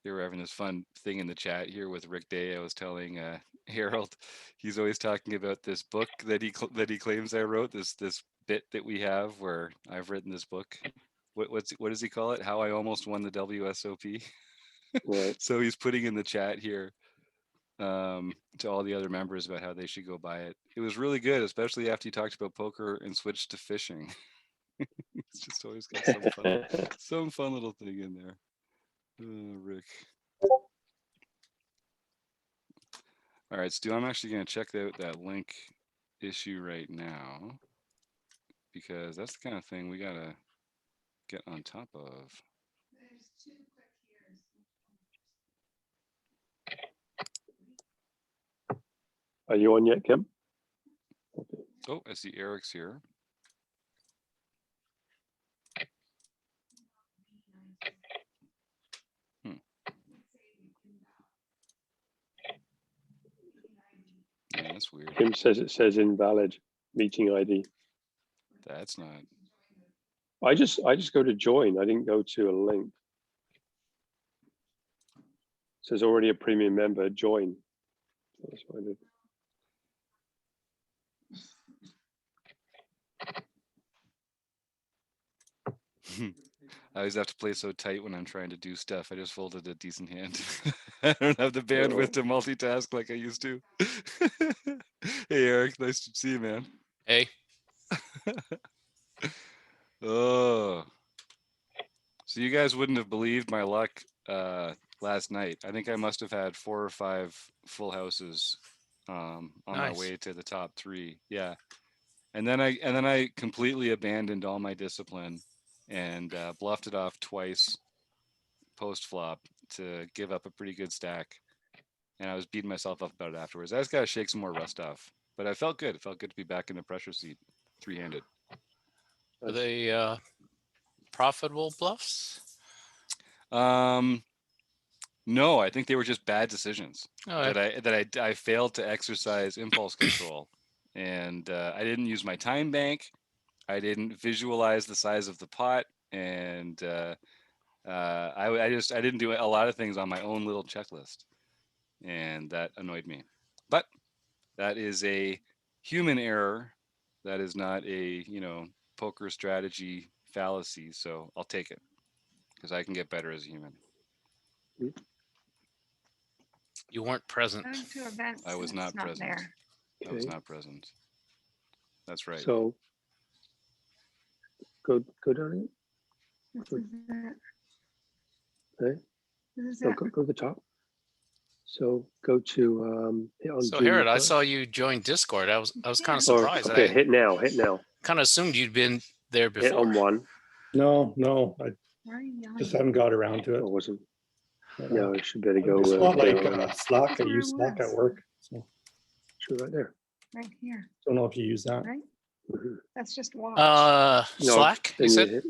they were having this fun thing in the chat here with Rick Day. I was telling Harold, he's always talking about this book that he claims I wrote. This bit that we have where I've written this book. What does he call it? How I almost won the WSOP. Right. So he's putting in the chat here to all the other members about how they should go buy it. It was really good, especially after he talked about poker and switched to fishing. It's just always got some fun little thing in there. Rick. All right, Stu, I'm actually going to check out that link issue right now because that's the kind of thing we got to get on top of. Are you on yet, Kim? Oh, I see Eric's here. Yeah, that's weird. Kim says it says invalid meeting ID. That's not. I just go to join. I didn't go to a link. It says already a premium member, join. That's what I did. I always have to play so tight when I'm trying to do stuff. I just folded a decent hand. I don't have the bandwidth to multitask like I used to. Hey, Eric, nice to see you, man. Hey. Oh. So you guys wouldn't have believed my luck last night. I think I must have had 4 or 5 full houses on my way to the top 3. Yeah. And then I completely abandoned all my discipline and bluffed it off twice post flop to give up a pretty good stack. And I was beating myself up about it afterwards. I just got to shake some more rust off. But I felt good. It felt good to be back in the pressure seat, 3-handed. Are they profitable bluffs? No, I think they were just bad decisions. Oh, that I failed to exercise impulse control, and I didn't use my time bank. I didn't visualize the size of the pot, and I didn't do a lot of things on my own little checklist, and that annoyed me. But that is a human error. That is not a poker strategy fallacy. So I'll take it because I can get better as a human. You weren't present. I was not present. I was not present. That's right. So go down it. Okay. No, go to the top. So go to so Harold, I saw you join Discord. I was kind of surprised. Okay, hit now. Kind of assumed you'd been there before. Hit on 1. No, I just haven't got around to it. I wasn't. No, I should better go. It's not like Slack. I use Slack at work. So. Sure, right there. Right here. Don't know if you use that. Right. Mm-hmm. That's just watch. Slack. You said.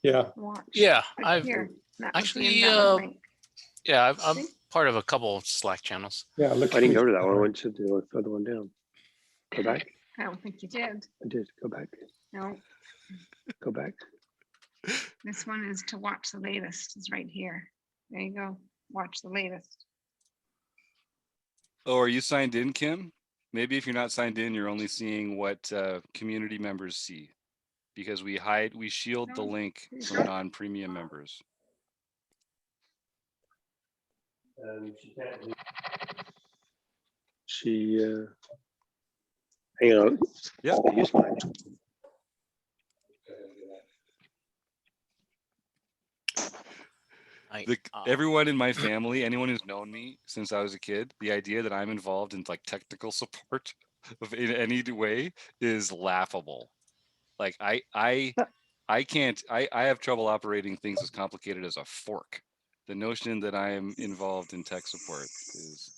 Yeah. Watch. Yeah, right I've here. actually. Yeah, I'm part of a couple of Slack channels. Yeah, look. I didn't go to that one. I went to the further one down. Go back. I don't think you did. I did. Go back. No. Go back. This one is to watch the latest. It's right here. There you go. Watch the latest. Oh, are you signed in, Kim? Maybe if you're not signed in, you're only seeing what community members see, because we shield the link from non-premium members. She hang on. Yeah. Use mine. Everyone in my family, anyone who's known me since I was a kid, the idea that I'm involved in like technical support in any way is laughable. Like I can't. I have trouble operating things as complicated as a fork. The notion that I am involved in tech support is.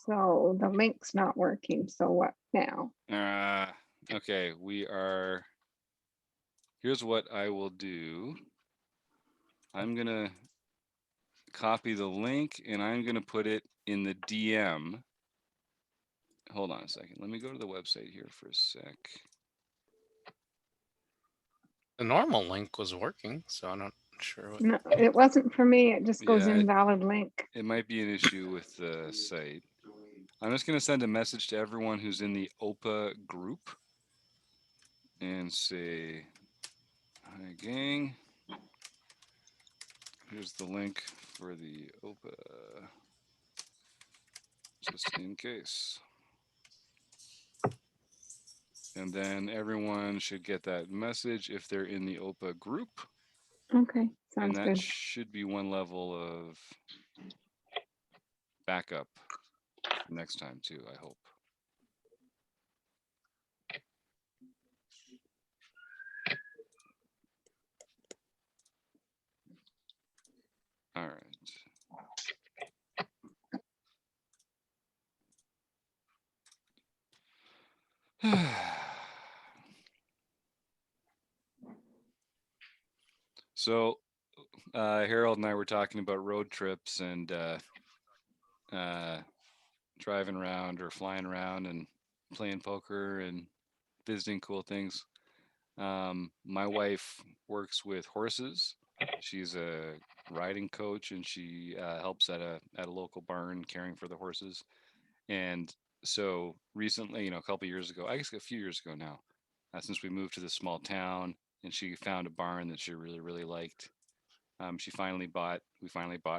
So the link's not working. So what now? Okay, we are. Here's what I will do. I'm gonna copy the link and I'm gonna put it in the DM. Hold on a second. Let me go to the website here for a sec. The normal link was working, so I don't Sure. No, it wasn't for me. It just goes Yeah, invalid link. it might be an issue with the site. I'm just going to send a message to everyone who's in the OPA group and say, hi, gang. Here's the link for the OPA, just in case. And then everyone should get that message if they're in the OPA group. Okay, And sounds that good. should be one level of backup for next time too, I hope. All right. So Harold and I were talking about road trips and driving around or flying around and playing poker and visiting cool things. My wife works with horses. She's a riding coach and she helps at a local barn caring for the horses. And so recently, a couple years ago, I guess a few years ago now, since we moved to this small town, and she found a barn that she really, really liked. We finally bought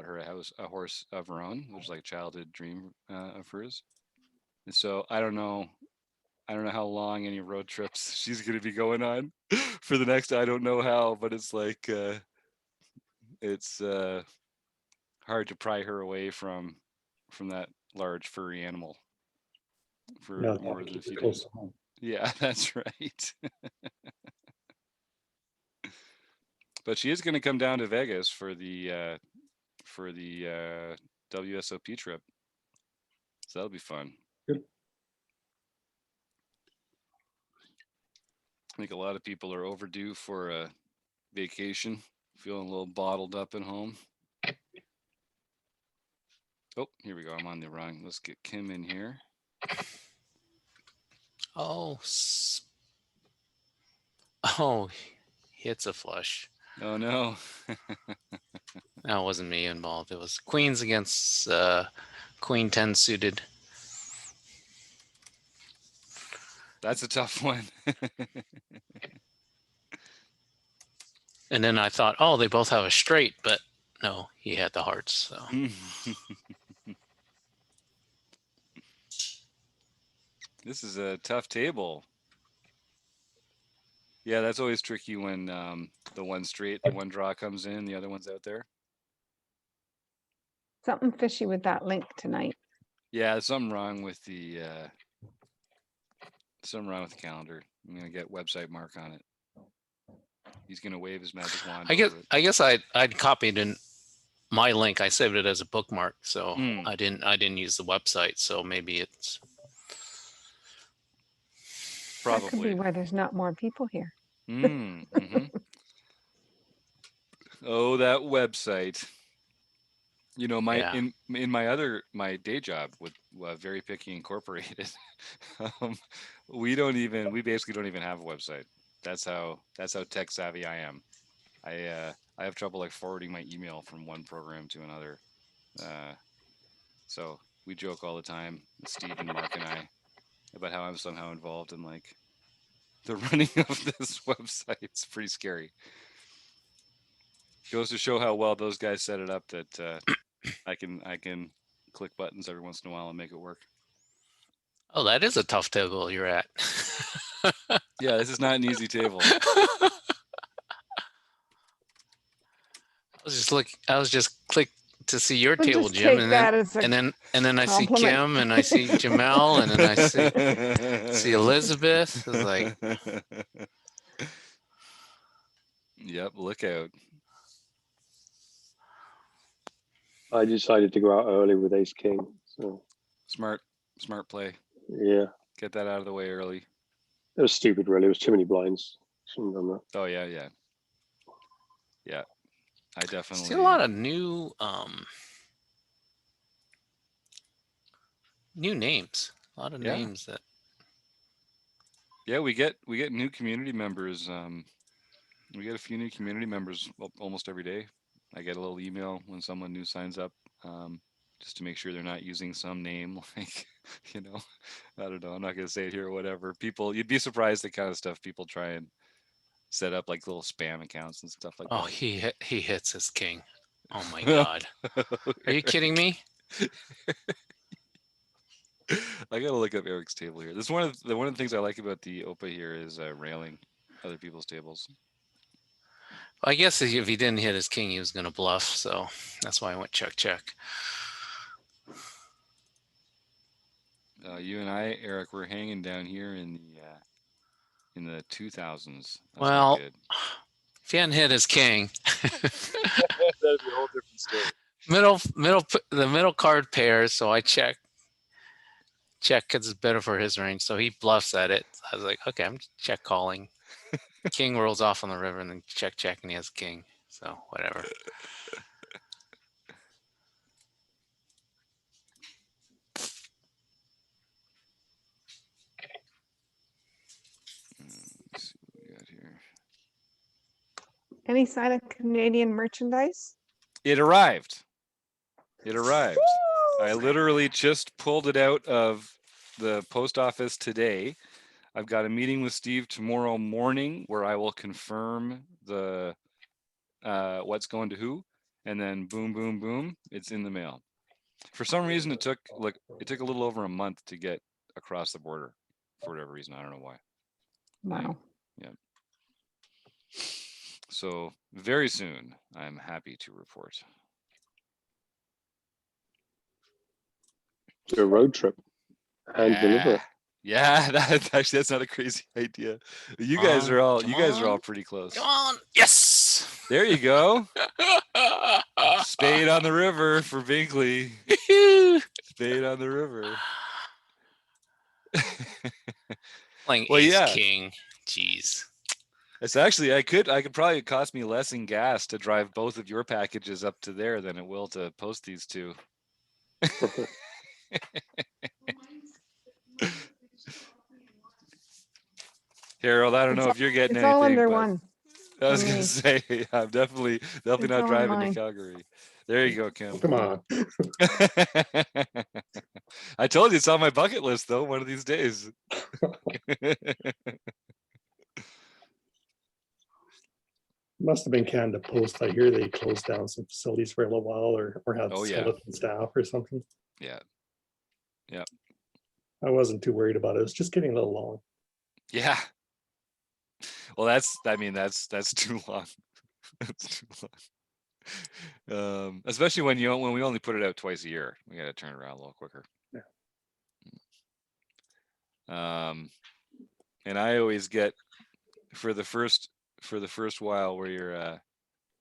her a horse of her own, which was like a childhood dream of hers. And so I don't know how long any road trips she's going to be going on for the next. I don't know how, but it's like it's hard to pry her away from that large furry animal for Yeah, more keep than a it few close days. to home. Yeah, that's right. But she is going to come down to Vegas for the WSOP trip, so that'll be fun. Good. I think a lot of people are overdue for a vacation, feeling a little bottled up at home. Oh, here we go. I'm on the wrong. Let's get Kim in here. Oh, oh, hits a flush. Oh no. That wasn't me involved. It was queens against queen 10 suited. That's a tough one. And then I thought, oh, they both have a straight, but no, he had the hearts. So This is a tough table. Yeah, that's always tricky when the one draw comes in, the other one's out there. Something fishy with that link tonight. Yeah, there's something wrong with the calendar. I'm gonna get website Mark on it. He's gonna wave his magic wand. I guess I'd copied in my link. I saved it as a bookmark, so I didn't use the website. So maybe it's That could probably be why there's not more people here. mm-hmm. Oh, that website. In my day job with Very Picky Incorporated, we basically don't even have a website. That's how tech savvy I am. I have trouble like forwarding my email from one program to another. So we joke all the time, Steve and Mark and I, about how I'm somehow involved in like the running of this website. It's pretty scary. Goes to show how well those guys set it up that I can click buttons every once in a while and make it work. Oh, that is a tough table you're at. Yeah, this is not an easy table. I was just click to see your We'll table, just Jim, take and that then as a and then I see compliment. Kim and I see Jamel and then I see Elizabeth. It's like, yep, look out. I decided to go out early with Ace King. So Smart play. yeah, Get that out of the way early. it was stupid. Really, it was too many blinds. Shouldn't have done that. Oh yeah. I definitely see a lot of new names. A lot of names that. Yeah, we get new community members We get a few new community members almost every day. I get a little email when someone new signs up, just to make sure they're not using some name like, I don't know. I'm not going to say it here or whatever. People, you'd be surprised the kind of stuff people try and set up, like little spam accounts and stuff like that. Oh, he hits his king. Oh my God. Are you kidding me? I gotta look up Eric's table here. This is one of the things I like about the OPaH here is railing other people's tables. I guess if he didn't hit his king, he was going to bluff. So that's why I went check, check. You and I, Eric, we're hanging down here in the 2000s. That's well, good. If he hadn't hit his king, that'd be a whole different story. The middle card pairs. So I check because it's better for his range. So he bluffs at it. I was like, okay, I'm check calling. King rolls off on the river and then check, and he has king. So whatever. Let's see what we got here. Any sign of Canadian merchandise? It arrived. I literally just pulled it out of the post office today. I've got a meeting with Steve tomorrow morning where I will confirm the what's going to who, and then boom, boom, boom, it's in the mail. For some reason, it took a little over a month to get across the border. For whatever reason, I don't know why. Wow. Yeah. So very soon, I'm happy to report. Do a road trip and deliver. Yeah, that's not a crazy idea. You guys are all pretty close. Come on. Yes. There you go. Spade on the river for Binkley. Spade on the river. Playing ace king. Jeez. It's actually I could probably cost me less in gas to drive both of your packages up to there than it will to post these two. Harold, I don't know if you're getting anything. It's all under one. I was gonna say I'm definitely not driving to Calgary. There you go, Kim. Come on. I told you it's on my bucket list though, one of these days. Must have been Canada Post. I hear they closed down some facilities for a little while or had skeleton staff or something. Yeah. I wasn't too worried about it. It was just getting a little long. Yeah. Well, that's too long. That's too long. Especially when we only put it out twice a year. We got to turn it around a little quicker. Yeah. And I always get for the first while where you're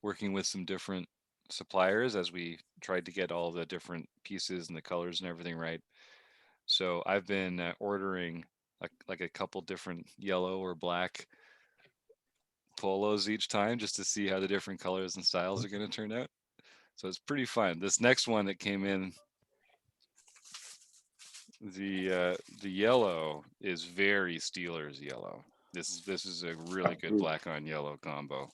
working with some different suppliers as we tried to get all the different pieces and the colors and everything right. So I've been ordering like a couple different yellow or black polos each time just to see how the different colors and styles are going to turn out. So it's pretty fun. This next one that came in, the yellow is very Steelers yellow. This is a really good black on yellow combo.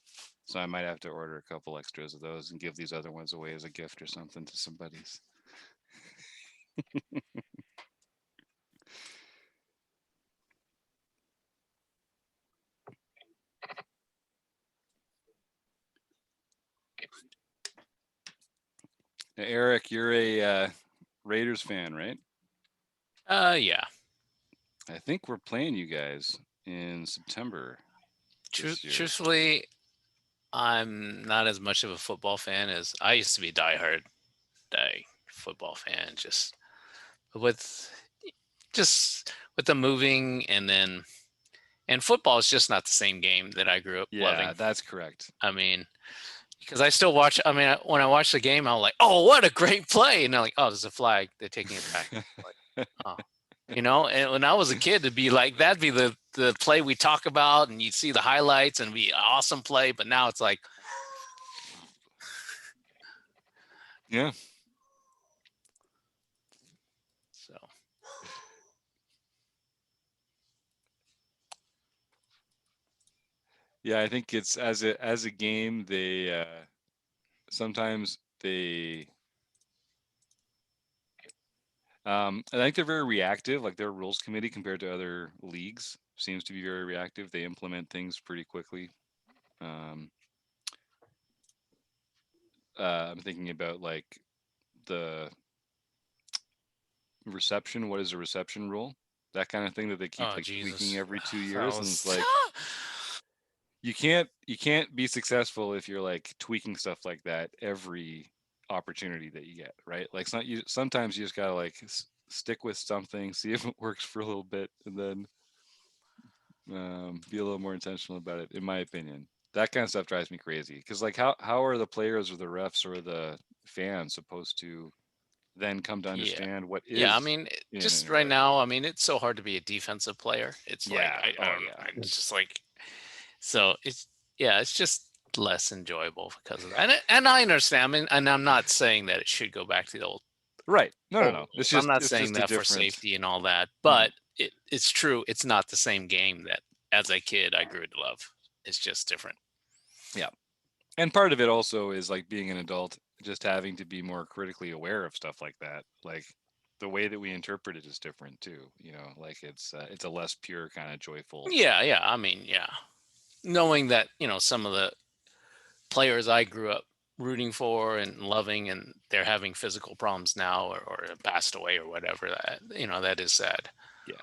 So I might have to order a couple extras of those and give these other ones away as a gift or something to somebody's. Now, Eric, you're a Raiders fan, right? Yeah. I think we're playing you guys in September. Truthfully, I'm not as much of a football fan as I used to be. Diehard football fan. Just with the moving and football is just not the same game that I grew up loving. Yeah, that's correct. I mean, because I still watch. I mean, when I watch the game, I'm like, "Oh, what a great play!" And they're like, "Oh, there's a flag. They're taking it back." Like, oh, And when I was a kid, to be like that'd be the play we talk about, and you'd see the highlights and be an awesome play. But now it's like, yeah. So. Yeah, I think it's as a game, they sometimes they I think they're very reactive. Like their rules committee compared to other leagues seems to be very reactive. They implement things pretty quickly. Um, I'm thinking about like the reception. What is a reception rule? That kind of thing that they keep Oh like tweaking Jesus! every 2 That years, and it's was like you can't be successful if you're like tweaking stuff like that every opportunity that you get, right? Like it's not you. Sometimes you just gotta like stick with something, see if it works for a little bit, and then be a little more intentional about it. In my opinion, that kind of stuff drives me crazy because like how are the players or the refs or the fans supposed to then come to yeah. understand what Yeah, I is mean, in just and right out? now, I mean, it's so hard to be a defensive player. It's like Yeah. I Oh don't know. yeah. I'm just like so it's yeah, it's just less enjoyable because of that. And I understand. I mean, and I'm not saying that it should go back to the old. Right. No, no, old no. rules. I'm not It's saying just a that for different. safety and all that, Mhm. but it's true. It's not the same game that as a kid I grew to love. It's just different. Yeah. And part of it also is like being an adult, just having to be more critically aware of stuff like that. Like the way that we interpret it is different too. You know, like it's a less pure kind of joyful. Yeah, yeah. I mean, yeah. Knowing that, some of the players I grew up rooting for and loving, and they're having physical problems now or passed away or whatever, that is sad. Yeah.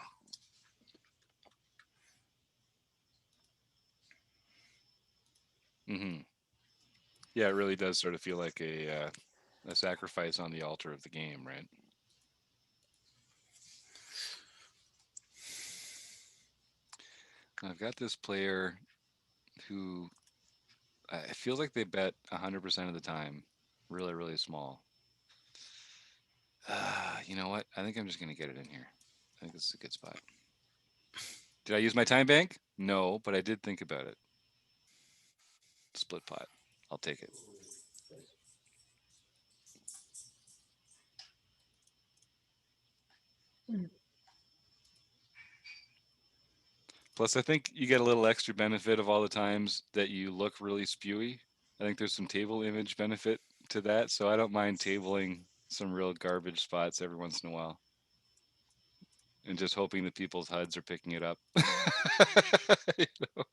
Hmm. Yeah, it really does sort of feel like a sacrifice on the altar of the game, right? I've got this player who it feels like they bet 100% of the time, really, really small. You know what? I think I'm just gonna get it in here. I think this is a good spot. Did I use my time bank? No, but I did think about it. Split pot. I'll take it. Plus, I think you get a little extra benefit of all the times that you look really spewy. I think there's some table image benefit to that, so I don't mind tabling some real garbage spots every once in a while, and just hoping that people's HUDs are picking it up. You know?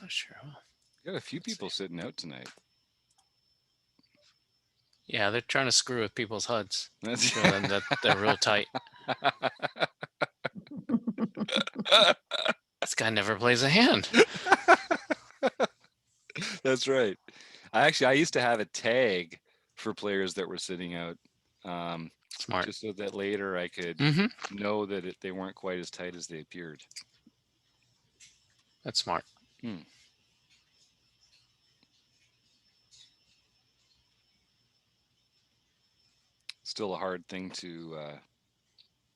Not sure. Got a few people sitting out tonight. Yeah, they're trying to screw with people's HUDs. That's Show them that they're real tight. This guy never plays a hand. That's right. I used to have a tag for players that were sitting out, Smart. just so that later I could know that they weren't quite as tight as they appeared. That's smart. Still a hard thing to.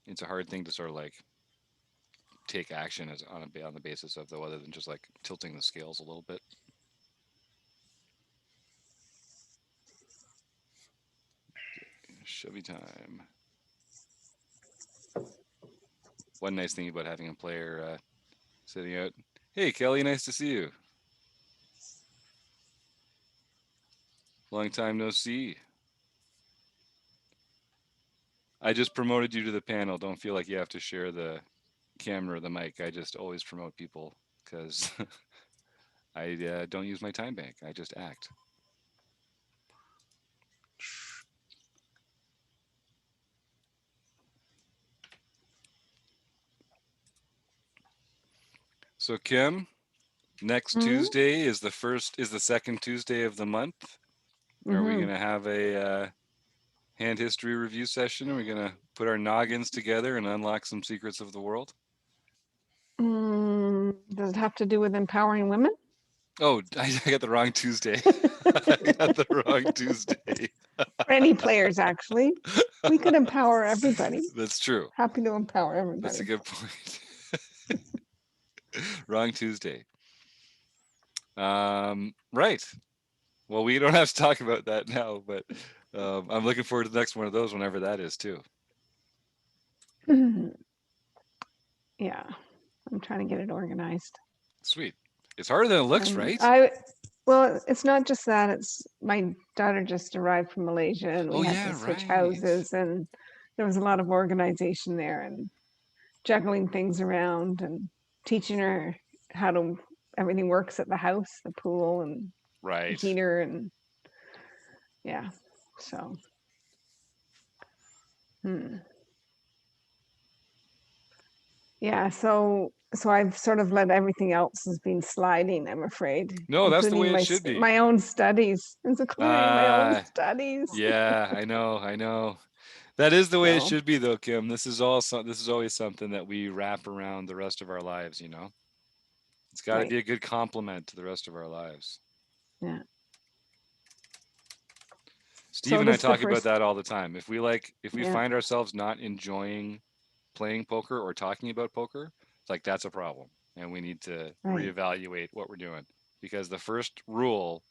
It's a hard thing to sort of like take action as on the basis of, though, other than just like tilting the scales a little bit. Shovey time. One nice thing about having a player sitting out. Hey, Kelly, nice to see you. Long time no see. I just promoted you to the panel. Don't feel like you have to share the camera or the mic. I just always promote people because I don't use my time bank. I just act. So Kim, next Tuesday is the second Tuesday of the month. Are we gonna have a hand history review session? Are we gonna put our noggins together and unlock some secrets of the world? Does it have to do with empowering women? Oh, I got the wrong Tuesday. I got the wrong Tuesday. For any players, actually. We could empower everybody. That's true. Happy to empower everybody. That's a good point. Wrong Tuesday. Right. Well, we don't have to talk about that now, but I'm looking forward to the next one of those whenever that is too. Yeah, I'm trying to get it organized. Sweet. It's harder than it looks, right? Well, it's not just that. It's my daughter just arrived from Malaysia, and we had to switch houses, and there was a lot of organization there, and juggling things around, and teaching her how everything works at the house, the pool, and the heater, and yeah. So. Yeah, so I've sort of let everything else has been sliding, I'm afraid. No, that's the way it should be. My own studies, including my own studies. Yeah, I know. That is the way it should be, though, Kim. This is always something that we wrap around the rest of our lives. You know, it's got to be a good complement to the rest of our lives. Yeah. Steve and I talk about that all the time. If we find ourselves not enjoying playing poker or talking about poker, it's like that's a problem, and we need to reevaluate what we're doing, because the first rule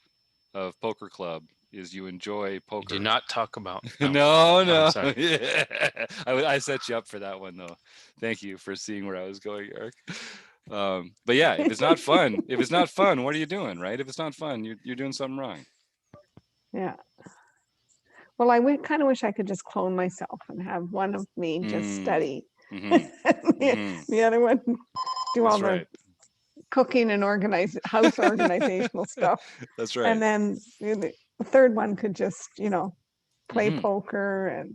of Poker Club is you enjoy poker. Do not talk about. No. Yeah. I set you up for that one, though. Thank you for seeing where I was going, Eric. But yeah, if it's not fun, what are you doing, right? If it's not fun, you're doing something wrong. Yeah. Well, I kind of wish I could just clone myself and have one of me just study. The other one do all the cooking and house organizational stuff. That's right. And then the third one could just, play poker and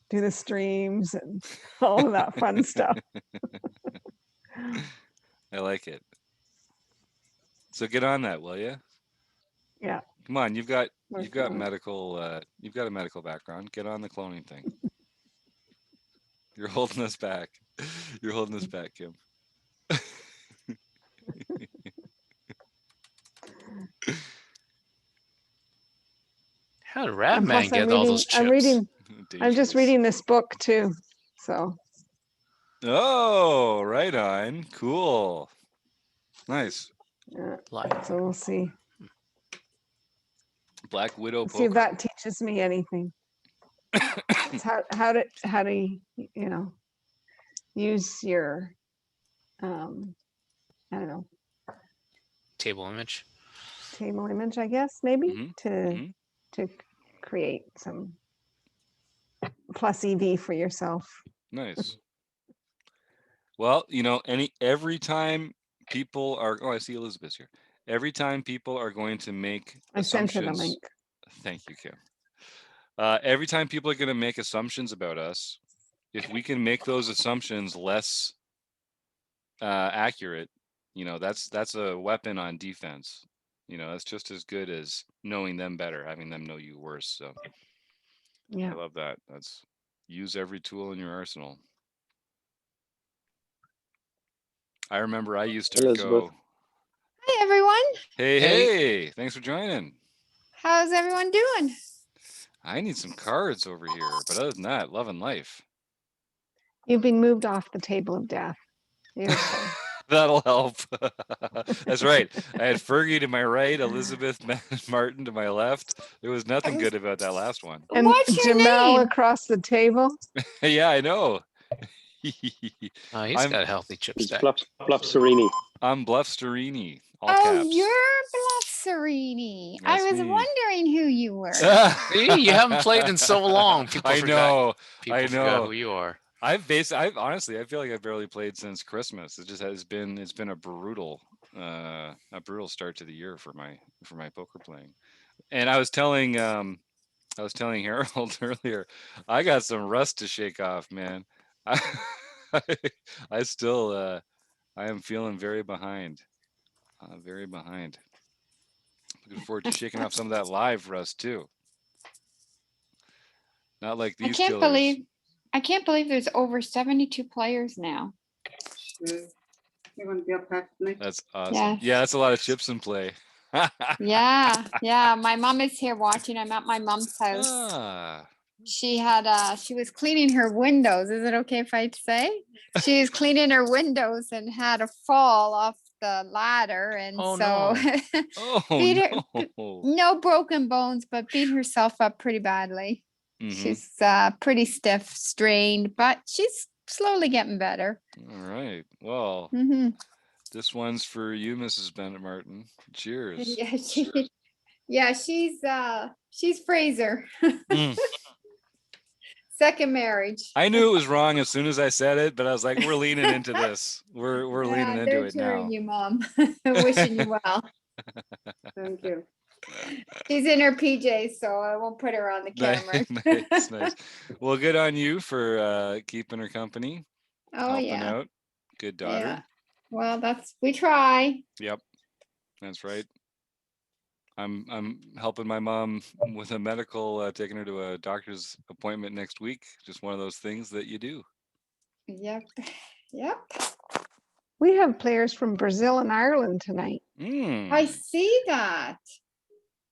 do the streams and all of that fun stuff. I like it. So get on that, will you? Yeah. Come on, you've got medical you've got a medical background. Get on the cloning thing. You're holding us back. You're holding us back, Kim. How did Ratman get all those chips? I'm just reading this book too. So. Oh, right on. Cool. Nice. Yeah. So we'll see. Black Widow Poker. See if that teaches me anything. how to use your I don't know, table image, I guess, maybe to create some plus EV for yourself. Nice. Well, every time people are, I see Elizabeth's here. Every time people are going to make assumptions. I sent her the link. Thank you, Kim. Every time people are going to make assumptions about us, if we can make those assumptions less accurate, that's a weapon on defense. That's just as good as knowing them better, having them know you worse. So yeah, I love that. Use every tool in your arsenal. I remember I used to go. Hi, everyone. Hey, thanks for joining. How's everyone doing? I need some cards over here, but other than that, loving life. You've been moved off the table of death. That'll help. That's right. I had Fergie to my right, Elizabeth Martin to my left. There was nothing good about that last one. And what's your Jamal name? Across the table. Yeah, I know. He's got healthy chips. Bluff Serini. I'm Bluff Serini. Caps. You're Bluff Serini. I was wondering who you were. See, you haven't played in so long. People forgot who you are. I've honestly, I feel like I've barely played since Christmas. It's been a brutal start to the year for my poker playing. And I was telling Harold earlier, I got some rust to shake off, man. I still I am feeling very behind. Very behind. Looking forward to shaking off some of that live rust too. Not like these killers. I can't believe there's over 72 players now. You want to be up half tonight? That's awesome. Yes. Yeah, that's a lot of chips in play. Yeah. My mom is here watching. I'm at my mom's house. She was cleaning her windows. Is it okay if I say? She was cleaning her windows and had a fall off the ladder, and Oh, so no. Oh beat her. no. No broken bones, but beat herself up pretty badly. Mhm. She's pretty stiff, strained, but she's slowly getting better. All right. Well, Hmm this one's for you, Mrs. Bennett Martin. Cheers. Yeah, she's Fraser. Mm. Second marriage. I knew it was wrong as soon as I said it, but I was like, we're leaning into this. We're leaning into they're it now. cheering you, Mom. Wishing you well. Thank you. She's in her PJs, so I won't put her on the camera. Nice. Well, good on you for keeping her company, Oh helping yeah. out. Good daughter. Yeah. Well, we try. Yep, that's right. I'm helping my mom with a medical, taking her to a doctor's appointment next week. Just one of those things that you do. Yep. We have players from Brazil and Ireland tonight. I see that.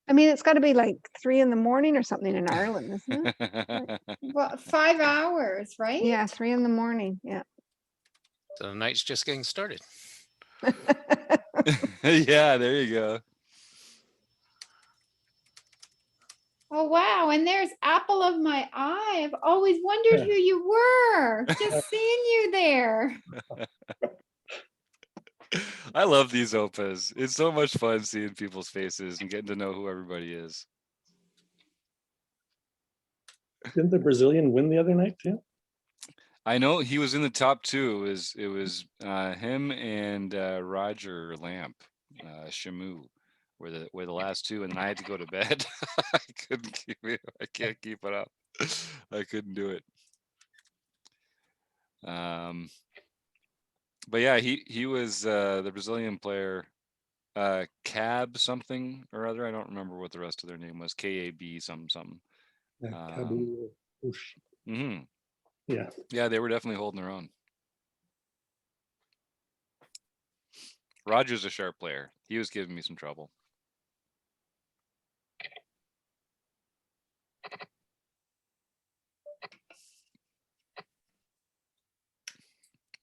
I mean, it's got to be like 3 in the morning or something in Ireland, isn't it? Well, 5 hours, right? Yeah, 3 in the morning. Yeah. So the night's just getting started. Yeah, there you go. Oh wow, and there's apple of my eye. I've always wondered who you were. Just seeing you there. I love these OPaHs. It's so much fun seeing people's faces and getting to know who everybody is. Didn't the Brazilian win the other night too? I know he was in the top two. It was him and Roger Lamp, Shamu, were the last two, and then I had to go to bed. I can't keep it up. I couldn't do it. But yeah, he was the Brazilian player, Cab something or other. I don't remember what the rest of their name was. KAB something. Mm-hmm. Yeah, they were definitely holding their own. Roger's a sharp player. He was giving me some trouble.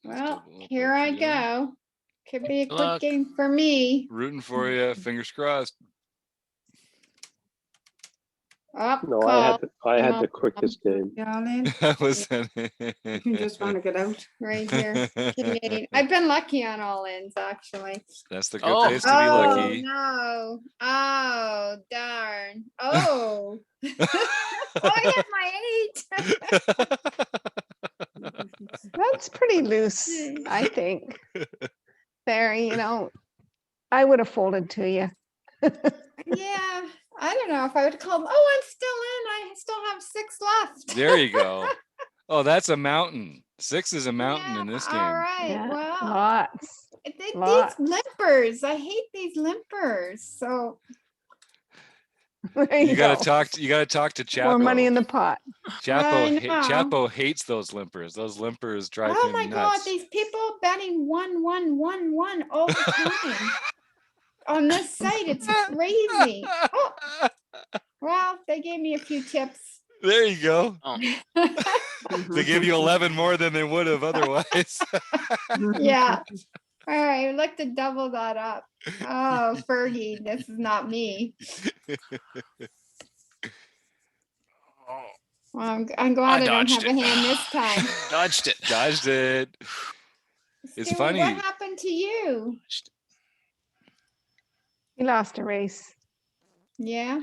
Well, here I go. Could be a quick game for me. Rooting for you. Fingers crossed. Oh, No, I had the quickest game. That was You just want to get out. Right here. Canadian. I've been lucky on all ends, actually. That's the good place to be lucky. No. Oh, darn. Oh. I had my 8. That's pretty loose, I think. Barry, I would have folded to you. Yeah. I don't know if I would call them. Oh, I'm still in. I still have 6 left. There you go. Oh, that's a mountain. 6 is a mountain in this game. All right. Yeah, Well, lots. these limpers. I hate these limpers. So You gotta talk to Chapo. More money in the pot. Chapo hates those limpers. Those limpers drive him nuts. Oh my God, these people betting 1, 1, 1, 1 all the time. On this site, it's crazy. Oh. Well, they gave me a few tips. There you go. Oh. They gave you 11 more than they would have otherwise. Yeah. All right, I'd like to double that up. Oh, Fergie, this is not me. Well, I'm glad I don't have a hand this time. Dodged it. Dodged it. It's Stewie, funny. what happened to you? He lost a race. Yeah.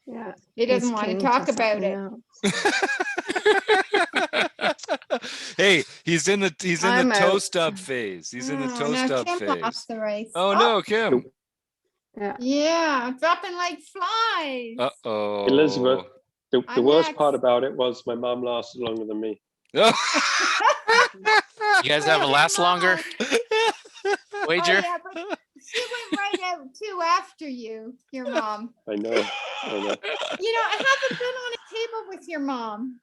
Yeah. He doesn't want to talk about it. Hey, he's in the toe stub phase. He's in the toe stub Kim phase. lost the race. Oh no, Kim. Yeah, dropping like flies. Uh-oh. Elizabeth, the I'm worst next. part about it was my mom lasted longer than me. You guys have a last longer wager? Oh, yeah, but she went right out too after you, your mom. I know. I haven't been on a table with your mom.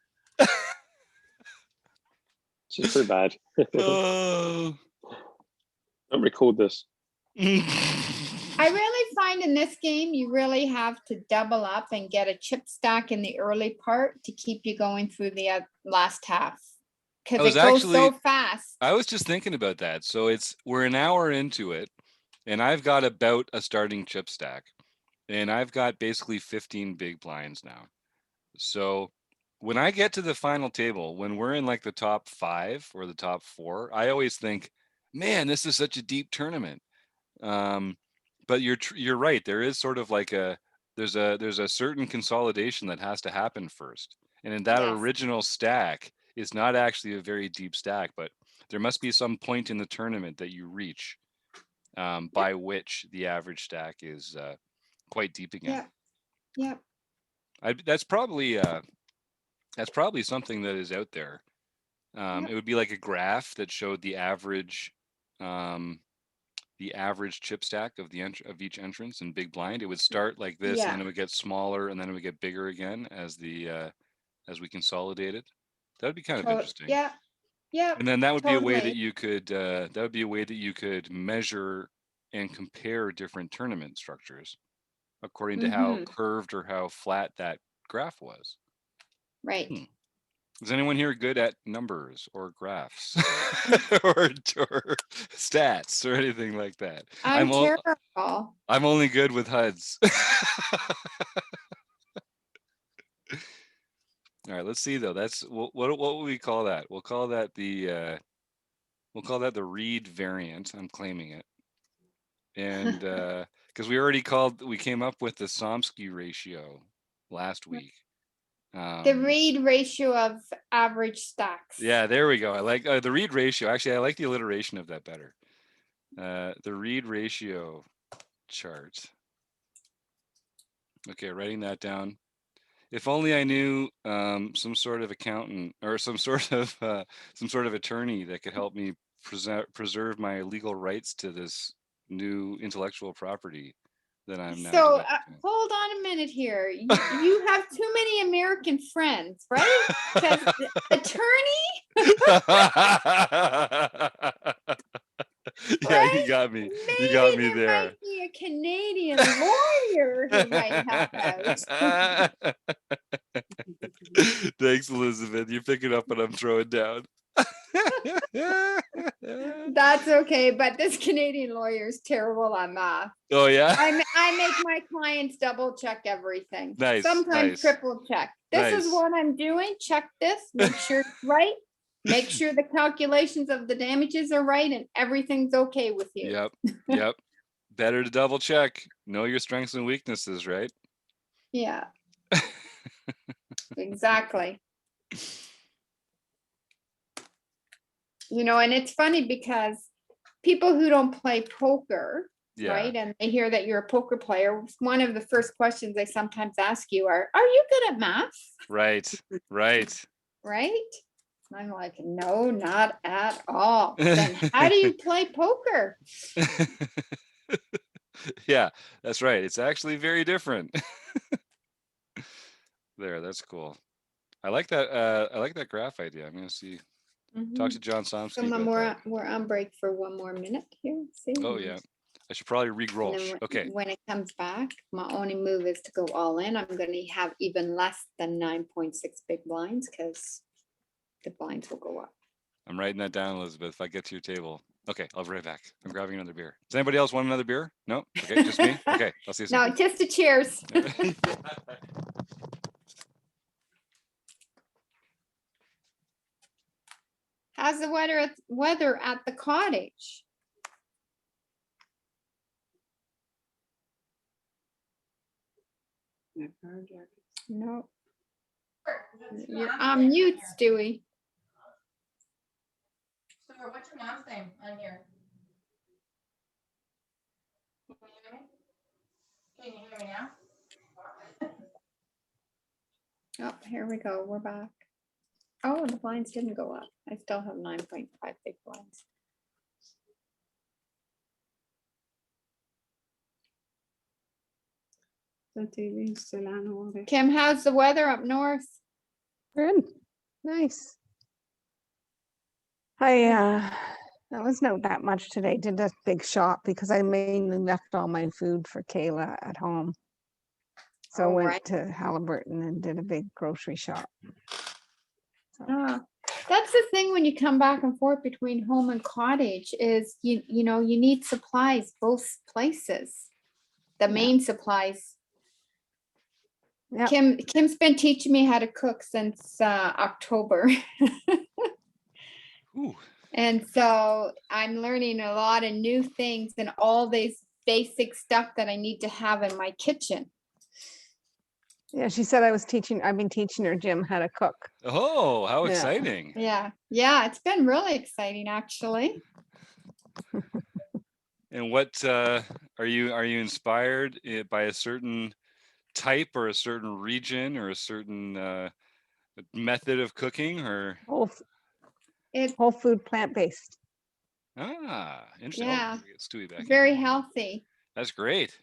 She's pretty bad. Oh. Don't record this. I really find in this game, you really have to double up and get a chip stack in the early part to keep you going through the last half. Because it goes so fast. I was just thinking about that. So we're an hour into it. and I've got about a starting chip stack, and I've got basically 15 big blinds now. So when I get to the final table, when we're in like the top 5 or the top 4, I always think, man, this is such a deep tournament. But you're right. There is sort of like there's a certain consolidation that has to happen first. And in that original stack is not actually a very deep stack, but there must be some point in the tournament that you reach by which the average stack is quite deep again. Yeah. That's probably something that is out there. It would be like a graph that showed the average chip stack of each entrance in big blind. It would start like this, and then it would get smaller, and then it would get bigger again as we consolidated. That would be kind of interesting. Yeah. And then that would be a way that you could measure and compare different tournament structures according to how curved or how flat that graph was. Right. Is anyone here good at numbers or graphs or stats or anything like that? I'm terrible. I'm only good with HUDs. All right, let's see though. That's what will we call that? We'll call that the Reed variant. I'm claiming it. And because we came up with the Somsky ratio last week. The Reed ratio of average stacks. Yeah, there we go. I like the Reed ratio. Actually, I like the alliteration of that better. The Reed ratio chart. Okay, writing that down. If only I knew some sort of accountant or some sort of attorney that could help me preserve my legal rights to this new intellectual property that I'm now. So hold on a minute here. You have too many American friends, right? Attorney? Yeah, right? You got me. Maybe you got me there. Might be a Canadian lawyer who might help out. Thanks, Elizabeth. You're picking up what I'm throwing down. That's okay, but this Canadian lawyer is terrible on math. Oh yeah. I make my clients double check everything. Nice. Sometimes triple check. This is what I'm doing. Check this. Make sure it's right. Make sure the calculations of the damages are right and everything's okay with you. Yep. Better to double check. Know your strengths and weaknesses, right? Yeah. Exactly. You know, and it's funny because people who don't play poker, right, and they hear that you're a poker player, one of the first questions they sometimes ask you are you good at math? Right. Right? And I'm like, no, not at all. Then how do you play poker? Yeah, that's right. It's actually very different. There, that's cool. I like that graph idea. I'm gonna see. Talk to John Somsky. We're on break for one more minute here. See? Oh yeah. I should probably re-roll. Okay. When it comes back, my only move is to go all in. I'm going to have even less than 9.6 big blinds because the blinds will go up. I'm writing that down, Elizabeth. If I get to your table. Okay, I'll be right back. I'm grabbing another beer. Does anybody else want another beer? No? Okay, just me? Okay, I'll see you soon. No, just a cheers. How's the weather at the cottage? No. You're on mute, Stewie. Stuart, what's your mom's name on here? Can you hear me? Can you hear me now? Oh, here we go. We're back. Oh, the blinds didn't go up. I still have 9.5 big blinds. Kim, how's the weather up north? Good. Nice. That was not that much today. Did a big shop because I mainly left all my food for Kayla at home. So I went to Halliburton and did a big grocery shop. So. That's the thing when you come back and forth between home and cottage is you know, you need supplies both places. The main supplies. Yep. Kim's been teaching me how to cook since October. Ooh. And so I'm learning a lot of new things and all these basic stuff that I need to have in my kitchen. Yeah, she said I've been teaching her, Jim, how to cook. Oh, how Yeah. exciting. Yeah. Yeah, it's been really exciting actually. And what are you inspired by a certain type or a certain region or a certain method of cooking or Whole food, plant-based. interesting. Yeah. Oh, Stewie back Very in. healthy. That's great.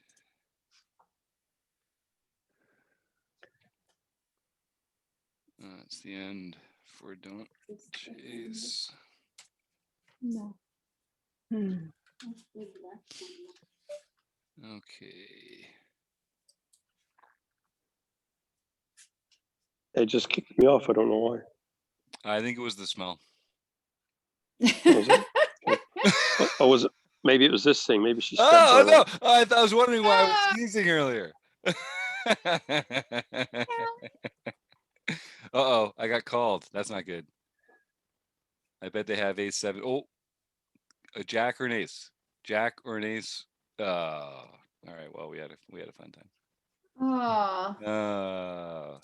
That's the end for Don't Chase. No. Okay. They just kicked me off. I don't know why. I think it was the smell. Was it? Oh, was it? Maybe it was this thing. Maybe she stepped Oh, on no. it. I was wondering why I was sneezing earlier. Uh-oh, I got called. That's not good. I bet they have ace-7. Oh, a jack or an ace. Jack or an ace. All right. Well, we had a fun time. Oh.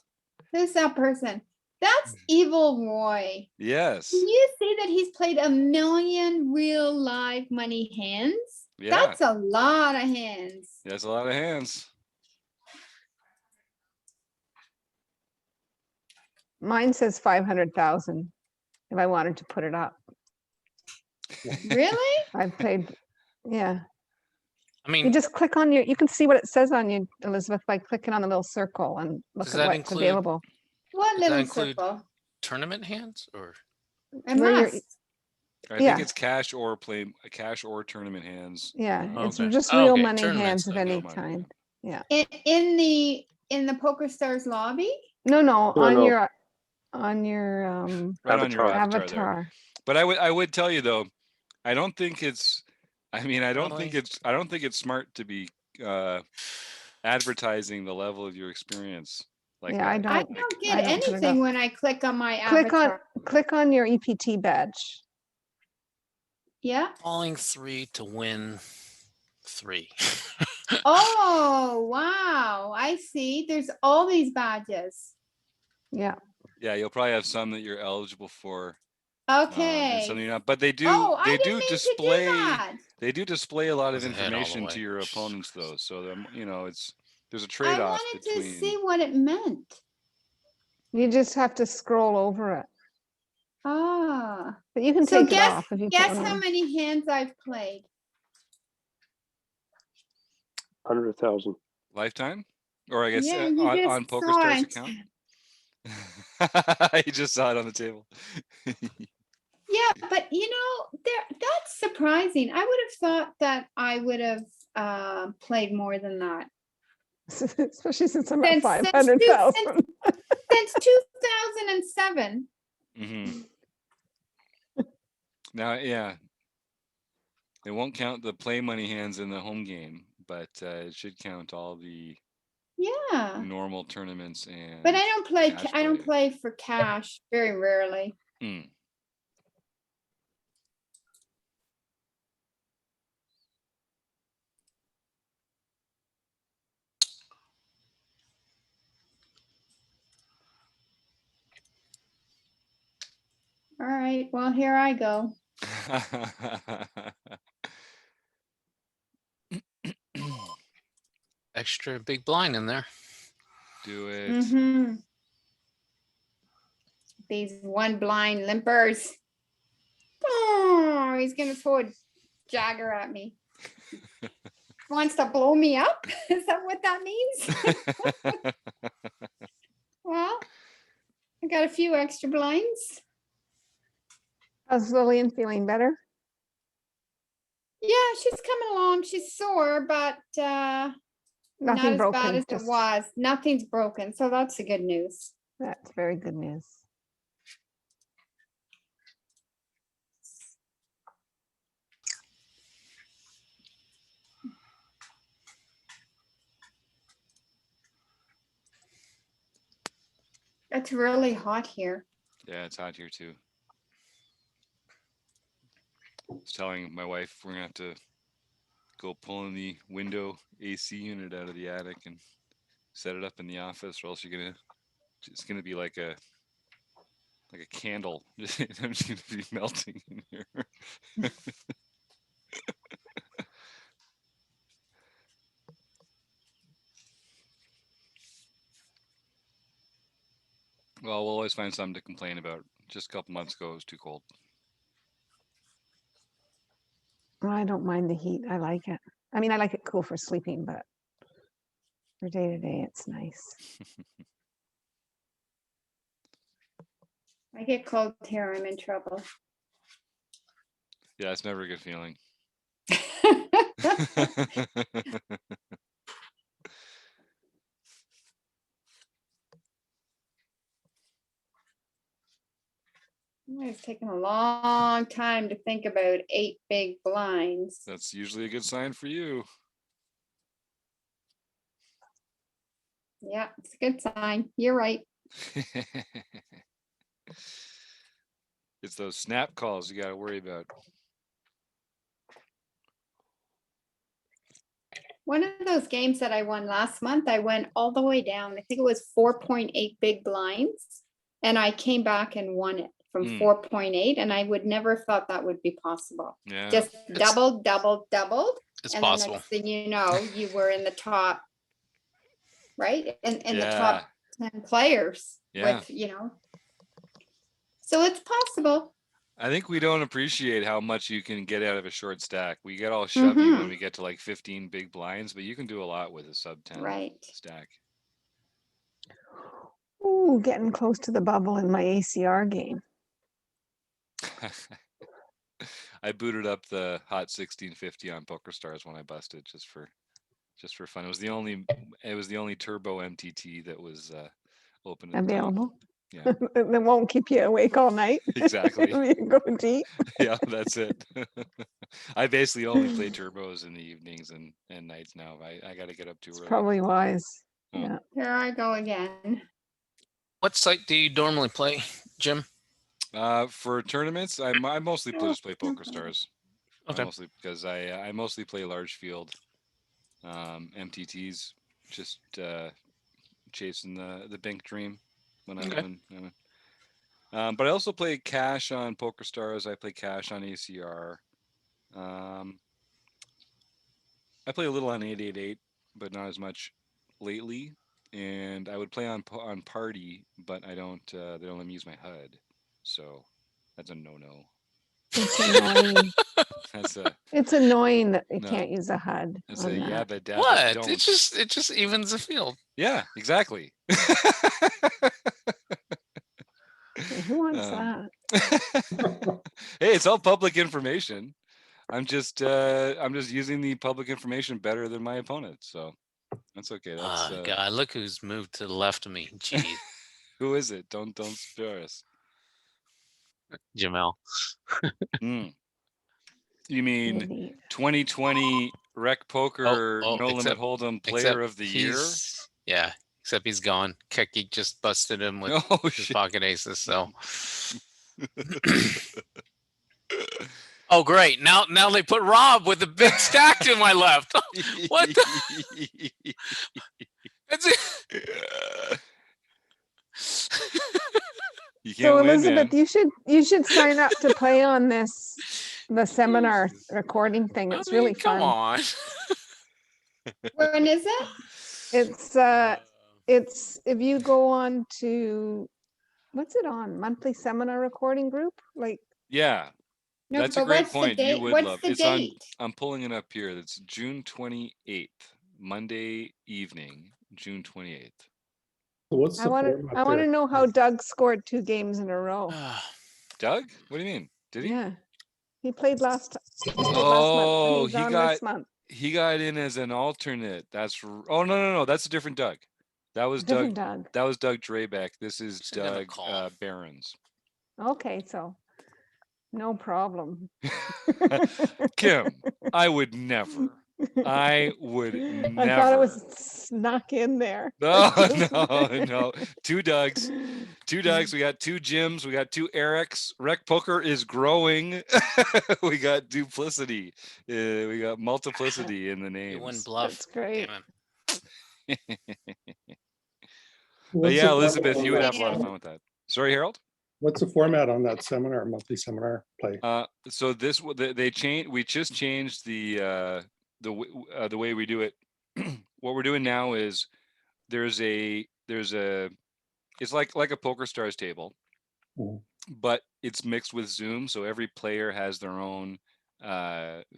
Who's that person? That's Evil Roy. Yes. Can you see that he's played 1 million real live money hands? Yeah. That's a lot of hands. That's a lot of hands. Mine says 500,000 if I wanted to put it up. Really? I've played, yeah. I mean, You just click on you can see what it says on you, Elizabeth, by clicking on the little circle and look Does at that what's include- available. What Does that little include- circle? tournament hands or It Where you're- must. I Yeah. think it's cash or tournament hands. Yeah, it's Okay. just Oh, real okay. money Tournaments, hands of okay. any Real money, kind. Yeah. In the Pokerstars lobby? No, No, on no. your Right on your avatar. There. avatar. But I would tell you though, I don't think it's smart to be advertising the level of your experience like Yeah, that. I don't get I don't put it anything up. when I click on my Click avatar. on your EPT badge. Yeah. calling 3 to win 3? Oh, wow. I see. There's all these badges. Yeah. Yeah, you'll probably have some that you're eligible for. Okay. And some you're not. But they do I didn't mean display to do that. they do display a lot of Goes ahead all the information way. to your opponents though. So there's a I trade-off wanted between to see what it meant. You just have to scroll over it. Ah. But you can So take it off if you put guess one how on. many hands I've played. 100,000. lifetime, or I guess Yeah, you on just saw Pokerstars it. account. You just saw it on the table. Yeah, but that's surprising. I would have thought that I would have played more than that. Especially since I'm at Since 500,000. Since 2007. Mm-hmm. Now, yeah, it won't count the play money hands in the home game, but it should count all the normal tournaments and. But I don't play. cash I don't play for cash very rarely. Mm. All right. Well, here I go. Extra big blind in there. Do it. Mm-hmm. These one blind limpers. Oh, he's gonna throw a jagger at me. Wants to blow me up? Is that what that means? Well, I got a few extra blinds. How's Lillian feeling better? Yeah, she's coming along. She's sore, but not Nothing as broken. bad as it was. Nothing's broken, so that's the good news. That's very good news. It's really hot here. Yeah, it's hot here too. I was telling my wife we're gonna have to go pulling the window AC unit out of the attic and set it up in the office, or else it's gonna be like a candle. I'm just gonna be melting in here. Well, we'll always find something to complain about. Just a couple months ago, it was too cold. I don't mind the heat. I like it. I mean, I like it cool for sleeping, but for day to day, it's nice. I get cold here, I'm in trouble. Yeah, it's never a good feeling. It's taken a long time to think about 8 big blinds. That's usually a good sign for you. Yeah, it's a good sign. You're right. It's those snap calls you got to worry about. One of those games that I won last month, I went all the way down. I think it was 4.8 big blinds. And I came back and won it from 4.8. And I would never thought that would be possible. Yeah. Just doubled. It's and possible. The next thing you know, you were in the top, right? In the top 10 players. Yeah. With, So it's possible. I think we don't appreciate how much you can get out of a short stack. We get all shovey when we get to like 15 big blinds, but you can do a lot with a sub 10 stack. Ooh, getting close to the bubble in my ACR game. I booted up the hot 1650 on Pokerstars when I busted just for fun. It was the only turbo MTT that was open available. Yeah. That won't keep you awake all night. Exactly. You go deep. Yeah, that's it. I basically only play turbos in the evenings and nights now. I got to get up too early. Probably wise. Oh. Yeah. Here I go again. What site do you normally play, Jim? For tournaments, I mostly just play Pokerstars. Okay. Because I mostly play large field MTTs, just chasing the bank dream when but I also play cash on Pokerstars. I play cash on ACR. I play a little on 888, but not as much lately. And I would play on Party, but I don't. They don't let me use my HUD, so that's a no-no. It's annoying. It's annoying that you can't use a HUD. It's yeah, but Dad, what? Don't. It just evens the field. Yeah, exactly. Who wants that? Hey, it's all public information. I'm just using the public information better than my opponent, so that's okay. That's God, look who's moved to the left of me. Jeez. Who is it? Don't spare us. Jamel. You mean 2020 Rec Poker No Limit Hold'em Player of the Year? Yeah, except he's gone. Keki just busted him with his pocket aces. So. Oh great! Now they put Rob with a big stack to my left. What? That's it. So Elizabeth, you should sign up to play on the seminar recording thing. It's really fun. Come on. When is it? It's if you go on to what's it on? Monthly seminar recording group? Yeah. No, that's a great point. You would love. It's on. I'm pulling it up here. That's June 28th, Monday evening, June 28th. What's I want to know how Doug scored 2 games in a row. Doug? What do you mean? Did he? Yeah, he played last month. This month. He got in as an alternate. No. That's a different Doug. That was Doug. That was Doug Drabeck. This is Doug Barons. Okay, so no problem. Kim, I would never. I would never. I thought it was snuck in there. No, no. Two Dougs. We got two Jims. We got two Erics. Rec Poker is growing. We got duplicity. We got multiplicity in the names. You wouldn't bluff. That's great. But yeah, Elizabeth, you would have a lot of fun with that. Sorry, Harold? What's the format on that seminar, monthly seminar play? So this they changed. We just changed the way we do it. What we're doing now is there's a it's like a Pokerstars table, but it's mixed with Zoom. So every player has their own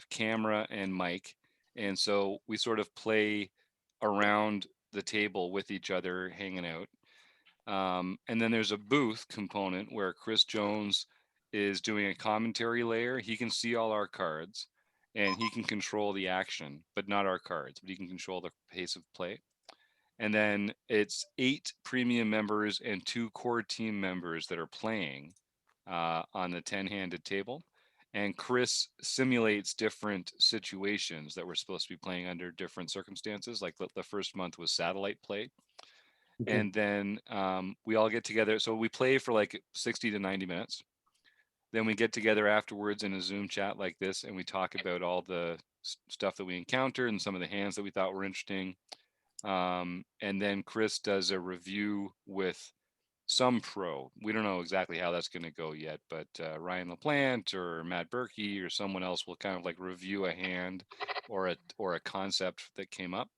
camera and mic, and so we sort of play around the table with each other, hanging out. And then there's a booth component where Chris Jones is doing a commentary layer. He can see all our cards and he can control the action, but not our cards, but he can control the pace of play. And then it's 8 premium members and 2 core team members that are playing on the 10-handed table. And Chris simulates different situations that we're supposed to be playing under different circumstances. Like the first month was satellite play. Okay. And then we all get together. So we play for like 60 to 90 minutes. Then we get together afterwards in a Zoom chat like this, and we talk about all the stuff that we encountered and some of the hands that we thought were interesting. And then Chris does a review with some pro. We don't know exactly how that's going to go yet, but Ryan LaPlante or Matt Berkey or someone else will kind of like review a hand or a concept that came up.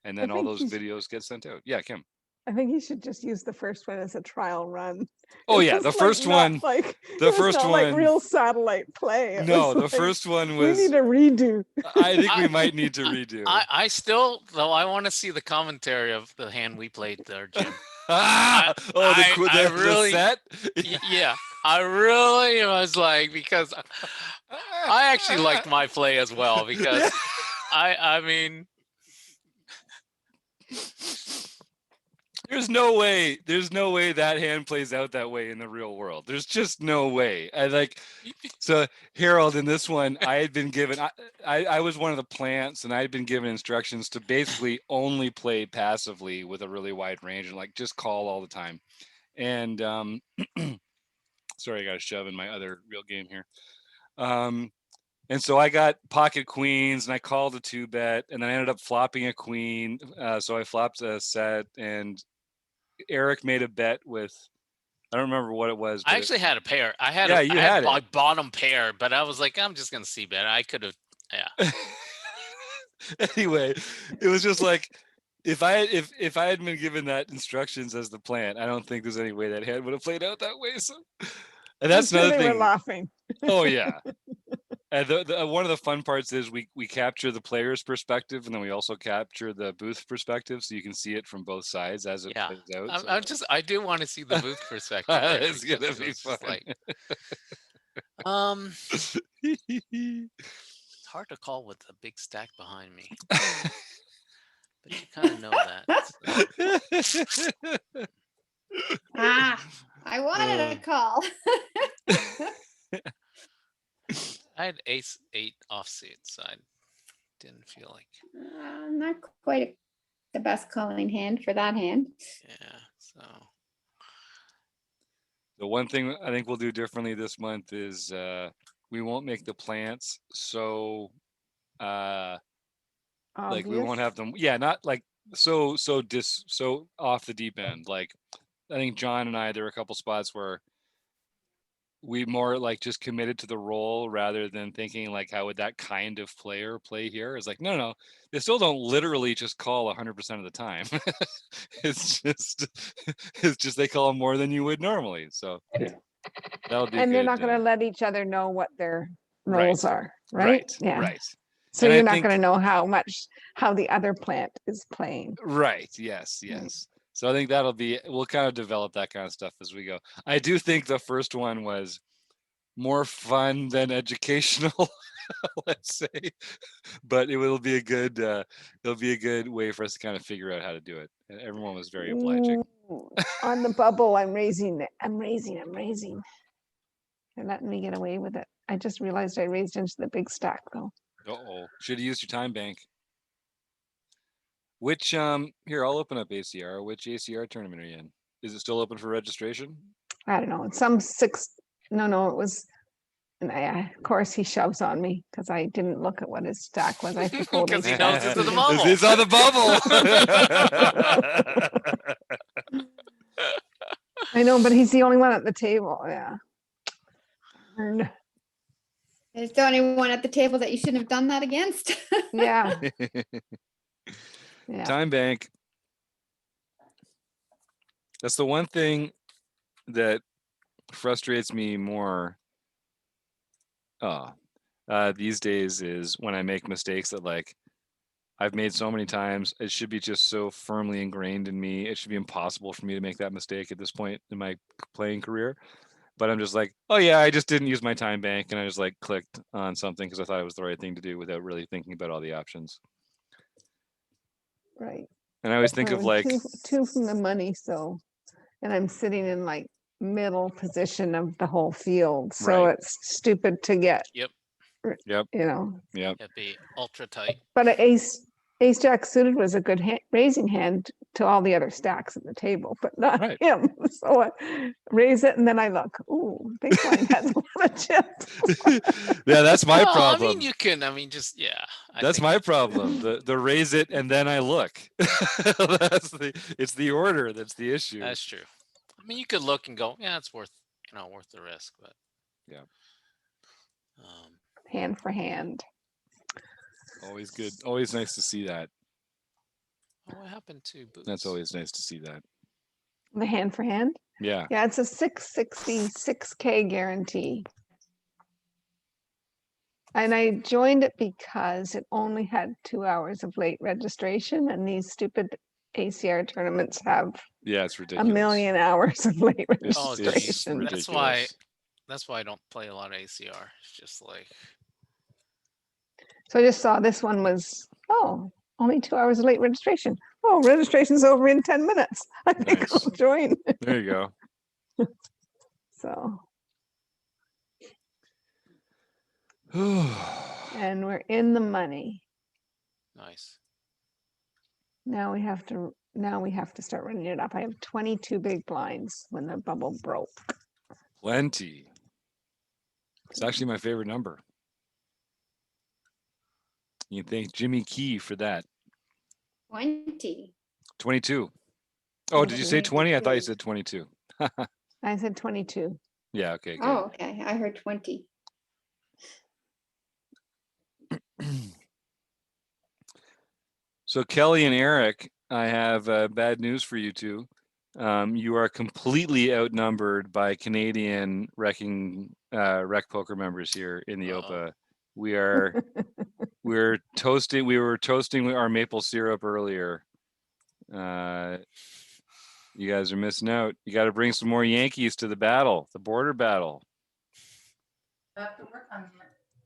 And then all those videos get sent out. Yeah, Kim. I think you should just use the first one as a trial run. Oh yeah, the first one. Like the first one. Like real satellite play. No, the first one was. We need a redo. I think we might need to redo. I still though I want to see the commentary of the hand we played there, Jim. The set. Yeah, I really was like because I actually liked my play as well because I mean. There's no way that hand plays out that way in the real world. There's just no way. So Harold, in this one, I had been given, I was one of the plants and I had been given instructions to basically only play passively with a really wide range and like just call all the time. And sorry, I got to shove in my other real game here. And so I got pocket queens and I called a 2-bet and then I ended up flopping a queen. So I flopped a set and Eric made a bet with, I don't remember what it was. I actually had a pair. I had a bottom pair, but I was like, I'm just going to see bet. I could have, yeah. Anyway, it was just like, if I had been given that instructions as the plan, I don't think there's any way that hand would have played out that way. So, and that's another thing. They were laughing. Oh yeah. And one of the fun parts is we capture the player's perspective, and then we also capture the booth perspective, so you can see it from both sides as it plays out. I do want to see the booth perspective. It's gonna be fun. It's hard to call with a big stack behind me, but you kind of know that. I wanted a call. I had ace 8 offsuit, so I didn't feel like not quite the best calling hand for that hand. Yeah, so the one thing I think we'll do differently this month is we won't make the plants so like we won't have them. Yeah, not like so off the deep end. Like I think John and I, there were a couple spots where we more like just committed to the role rather than thinking like how would that kind of player play here. It's like no, they still don't literally just call 100% of the time. it's just they call more than you would normally. So that'll be. And they're not going to let each other know what their roles are, right? Yeah. Right. So and you're not going to know how the other plant is playing. Right. Yes. So I think we'll kind of develop that kind of stuff as we go. I do think the first one was more fun than educational, let's say, but it'll be a good way for us to kind of figure out how to do it. And everyone was very obliging. On the bubble, I'm raising. They're letting me get away with it. I just realized I raised into the big stack though. Uh-oh. Should have used your time bank. Which here, I'll open up ACR. Which ACR tournament are you in? Is it still open for registration? I don't know. Some six. No, it was. And of course, he shoves on me because I didn't look at what his stack was. I have to fold Because he his knows it's in the bubble. It's on the bubble. I know, but he's the only one at the table. Yeah. And, There's the only one at the table that you shouldn't have done that against. yeah. Yeah. Time bank. That's the one thing that frustrates me more these days is when I make mistakes that like I've made so many times. It should be just so firmly ingrained in me. It should be impossible for me to make that mistake at this point in my playing career. But I'm just like, oh yeah, I just didn't use my time bank, and I just like clicked on something because I thought it was the right thing to do without really thinking about all the options. Right. And I always think of like two from the money, so, and I'm sitting in like middle position of the whole field, so Right. it's stupid to get. Yep. Yep. You know. Yep. It'd be ultra tight. But an ace jack suited was a good raising hand to all the other stacks at the table, but not Right. him. So I raise it and then I look. Ooh, big blind has a lot of chips. Yeah, that's my Well, problem. I mean, you can. I mean, just yeah. That's my problem. The raise it and then I look. It's the order that's the issue. That's true. I mean, you could look and go, yeah, it's worth the risk, but yeah. Hand for hand. Always good. Always nice to see that. Oh, what happened to Boots? That's always nice to see that. The hand for hand? Yeah. Yeah, it's a 666K guarantee. And I joined it because it only had 2 hours of late registration, and these stupid ACR tournaments have it's ridiculous. 1 million hours of late Oh, registration. geez. That's why I don't play a lot of ACR. It's just like. So I just saw this one was, only 2 hours of late registration. Oh, registration's over in 10 minutes. I think Nice. I'll join. There you go. So. And we're in the money. Nice. Now we have to start running it up. I have 22 big blinds when the bubble broke. Plenty. It's actually my favorite number. You can thank Jimmy Key for that. 20. 22. Oh, did you say 20? I thought you said 22. I said 22. Yeah, okay. Good. Oh, okay. I heard 20. So Kelly and Eric, I have bad news for you two. You are completely outnumbered by Canadian rec poker members here in the OPaH. We were toasting our maple syrup earlier. You guys are missing out. You got to bring some more Yankees to the battle, the border battle. Have to work on it.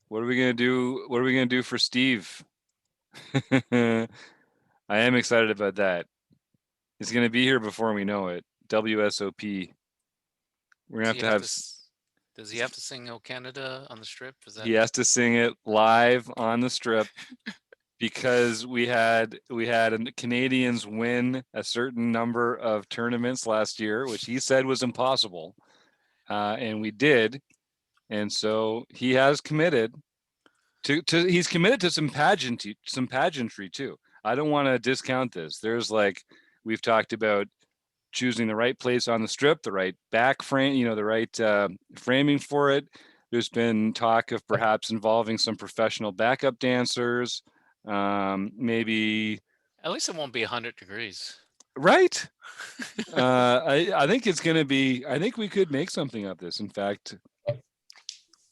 What are we gonna do? What are we gonna do for Steve? I am excited about that. He's gonna be here before we know it. WSOP. We're gonna have to have. Does he have to sing "O Canada" on the strip? He has to sing it live on the strip because we had Canadians win a certain number of tournaments last year, which he said was impossible, and we did. And so he has committed he's committed to some pageantry too. I don't want to discount this. There's we've talked about choosing the right place on the strip, the right back frame, the right framing for it. There's been talk of perhaps involving some professional backup dancers. Maybe at least it won't be 100 degrees. Right. I think it's going to be. I think we could make something of this. In fact,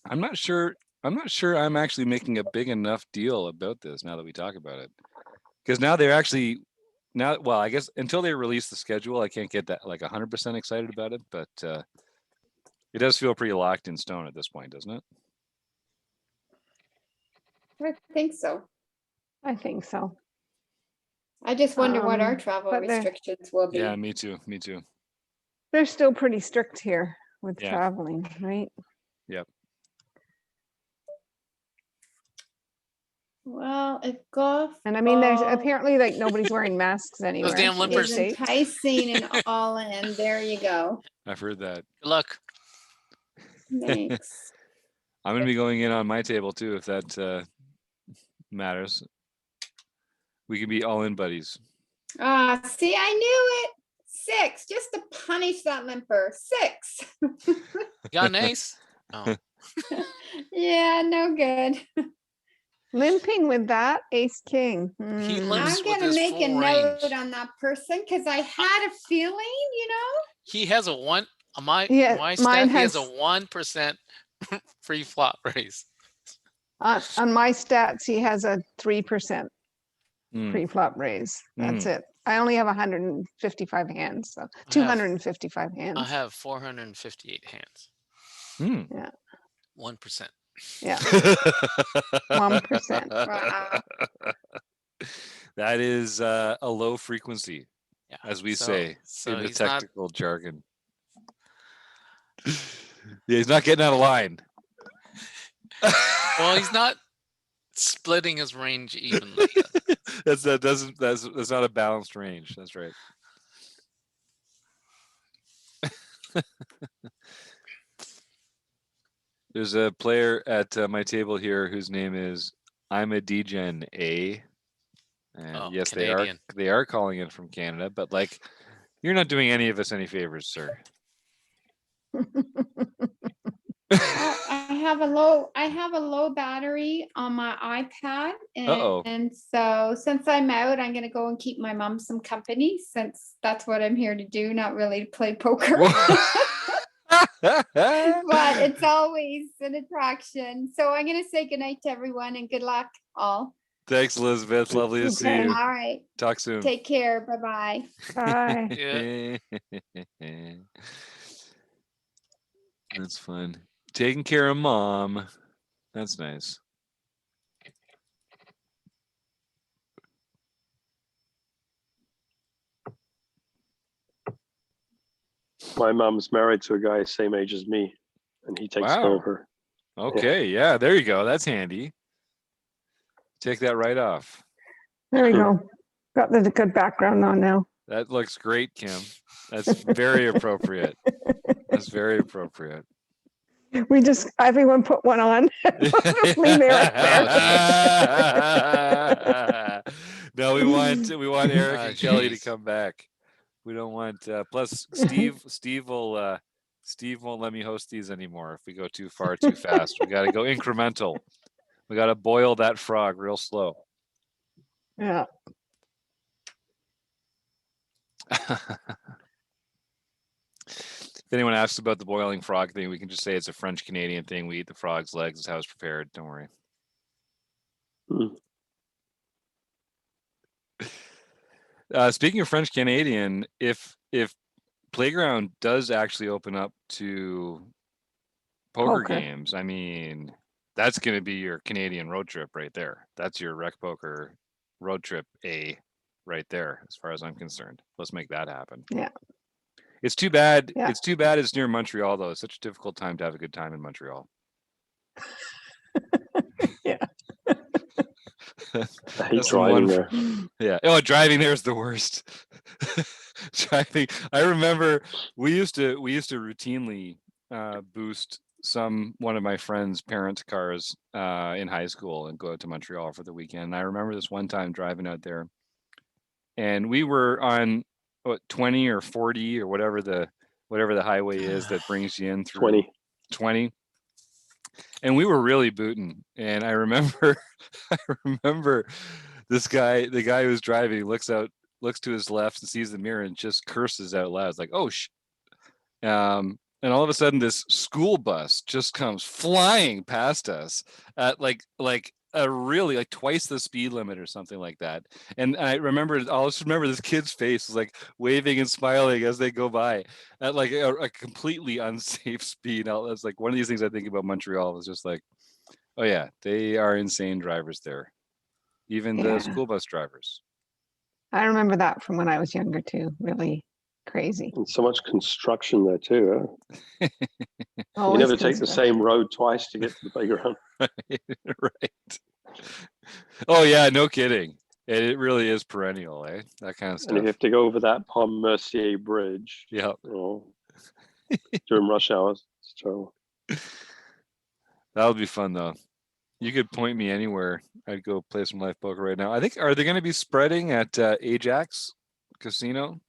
I'm not sure I'm actually making a big enough deal about this now that we talk about it. Because now they're actually well, I guess until they release the schedule, I can't get that 100% excited about it, but it does feel pretty locked in stone at this point, doesn't it? I think so. I think so. I just wonder what our travel restrictions will be. Yeah, me too. They're still pretty strict here with Yeah. traveling, right? Yep. Well, if golf. And I mean, there's ball apparently like nobody's wearing masks anywhere. damn in limpers. is the States. enticing and all in. There you go. I've heard that. Good luck. Thanks. I'm going to be going in on my table too, if that matters. We can be all in buddies. See, I knew it. 6, just to punish that limper. 6. You got an ace? Oh. Yeah, no good. Limping with that ace king. He Hmm. limps I'm with gonna his make a full note range. on that person because I had a feeling, He has a 1 on my Yeah, my mine stat. He has has- a 1% free flop raise. On my stats, he has a 3% Mm. pre-flop raise. That's it. I only have 155 hands, so 255 hands. I have 458 hands. Mm. Yeah. 1%. Yeah. 1%. Wow. That is a low frequency, Yeah. as we So- say so in the he's not- technical jargon. Yeah, he's not getting out of line. Well, he's not splitting his range evenly. That's not a balanced range. That's right. There's a player at my table here whose name is I'm a Degen A. And Oh, yes, Canadian. they are calling it from Canada, but like you're not doing any of us any favors, sir. I have a low battery on my iPad, Uh-oh. and so since I'm out, I'm gonna go and keep my mom some company since that's what I'm here to do, not really to play poker. But it's always an attraction. So I'm gonna say goodnight to everyone and good luck all. Thanks, Elizabeth. Lovely to see Okay. you. All right. Talk soon. Take care. Bye-bye. Bye. Yeah. That's fun. Taking care of mom. That's nice. My mom's married to a guy same age as me, and he takes care Wow. of her. Okay, yeah, there you go. That's handy. Take that right off. There we go. Got the good background on now. That looks great, Kim. That's very appropriate. That's very appropriate. We just everyone put one on. Leave Eric there. No, we want Eric Ah, and Kelly to jeez. come back. We don't want. Plus, Steve won't let me host these anymore if we go too far too fast. We got to go incremental. We got to boil that frog real slow. Yeah. If anyone asks about the boiling frog thing, we can just say it's a French Canadian thing. We eat the frog's legs. It's how it's prepared. Don't worry. Speaking of French Canadian, if Playground does actually open up to poker games, I mean, that's going to be your Canadian road trip right there. That's your Rec Poker road trip A right there, as far as I'm concerned. Let's make that happen. Yeah. It's too bad. Yeah. It's too bad it's near Montreal, though. It's such a difficult time to have a good time in Montreal. Yeah. I hate driving there. Yeah. Oh, driving there is the worst. Driving. I remember we used to routinely boost one of my friends' parents' cars in high school and go out to Montreal for the weekend. And I remember this one time driving out there, and we were on 20 or 40 or whatever the highway is that brings you in through 20. And we were really booting. And I remember this guy, the guy who's driving, looks to his left and sees the mirror and just curses out loud. It's like, oh, and all of a sudden this school bus just comes flying past us at like a really like twice the speed limit or something like that. And I'll just remember this kid's face was like waving and smiling as they go by at like a completely unsafe speed. That's like one of these things I think about Montreal was just like, oh yeah, they are insane drivers there. Even the school bus drivers. I remember that from when I was younger too. Really crazy. And so much construction there too. Huh? Always You never take the construction. same road twice to get to the playground. Right. Oh yeah, no kidding. It really is perennial, eh? That kind of stuff. And if you have to go over that Pont Mercier Bridge, yeah, during rush hours, it's terrible. That would be fun though. You could point me anywhere. I'd go play some live poker right now. I think, are they going to be spreading at Ajax Casino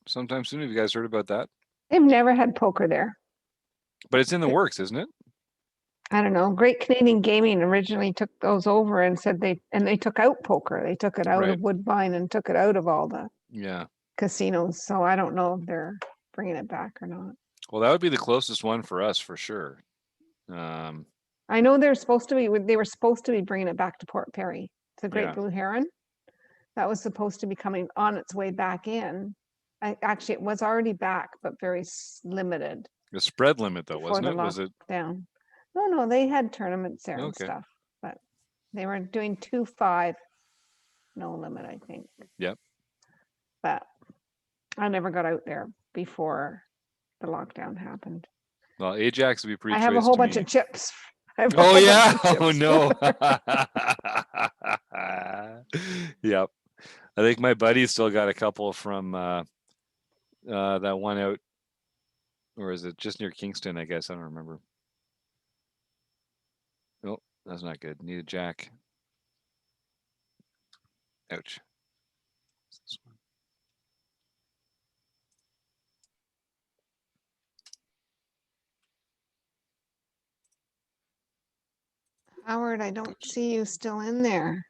sometime soon? Have you guys heard about that? They've never had poker there. But it's in the works, isn't it? I don't know. Great Canadian Gaming originally took those over and said they took out poker. They took it out of Woodbine and took it out of all the casinos. So I don't know if they're bringing it back or not. Well, that would be the closest one for us for sure. I know they were supposed to be bringing it back to Port Perry. It's a Great Blue Heron. That was supposed to be coming on its way back in. Actually, it was already back, but very limited. The spread limit though, wasn't it? Was it down? No, they had tournaments there and stuff, but they were doing 2-5, no limit, I think. Yep. But I never got out there before the lockdown happened. Well, Ajax would be pretty. I have a whole bunch of chips. Oh yeah! Oh no! Yep. I think my buddy still got a couple from that one out, or is it just near Kingston? I guess I don't remember. Oh, that's not good. Need a jack. Ouch. This one. Howard, I don't see you still in there.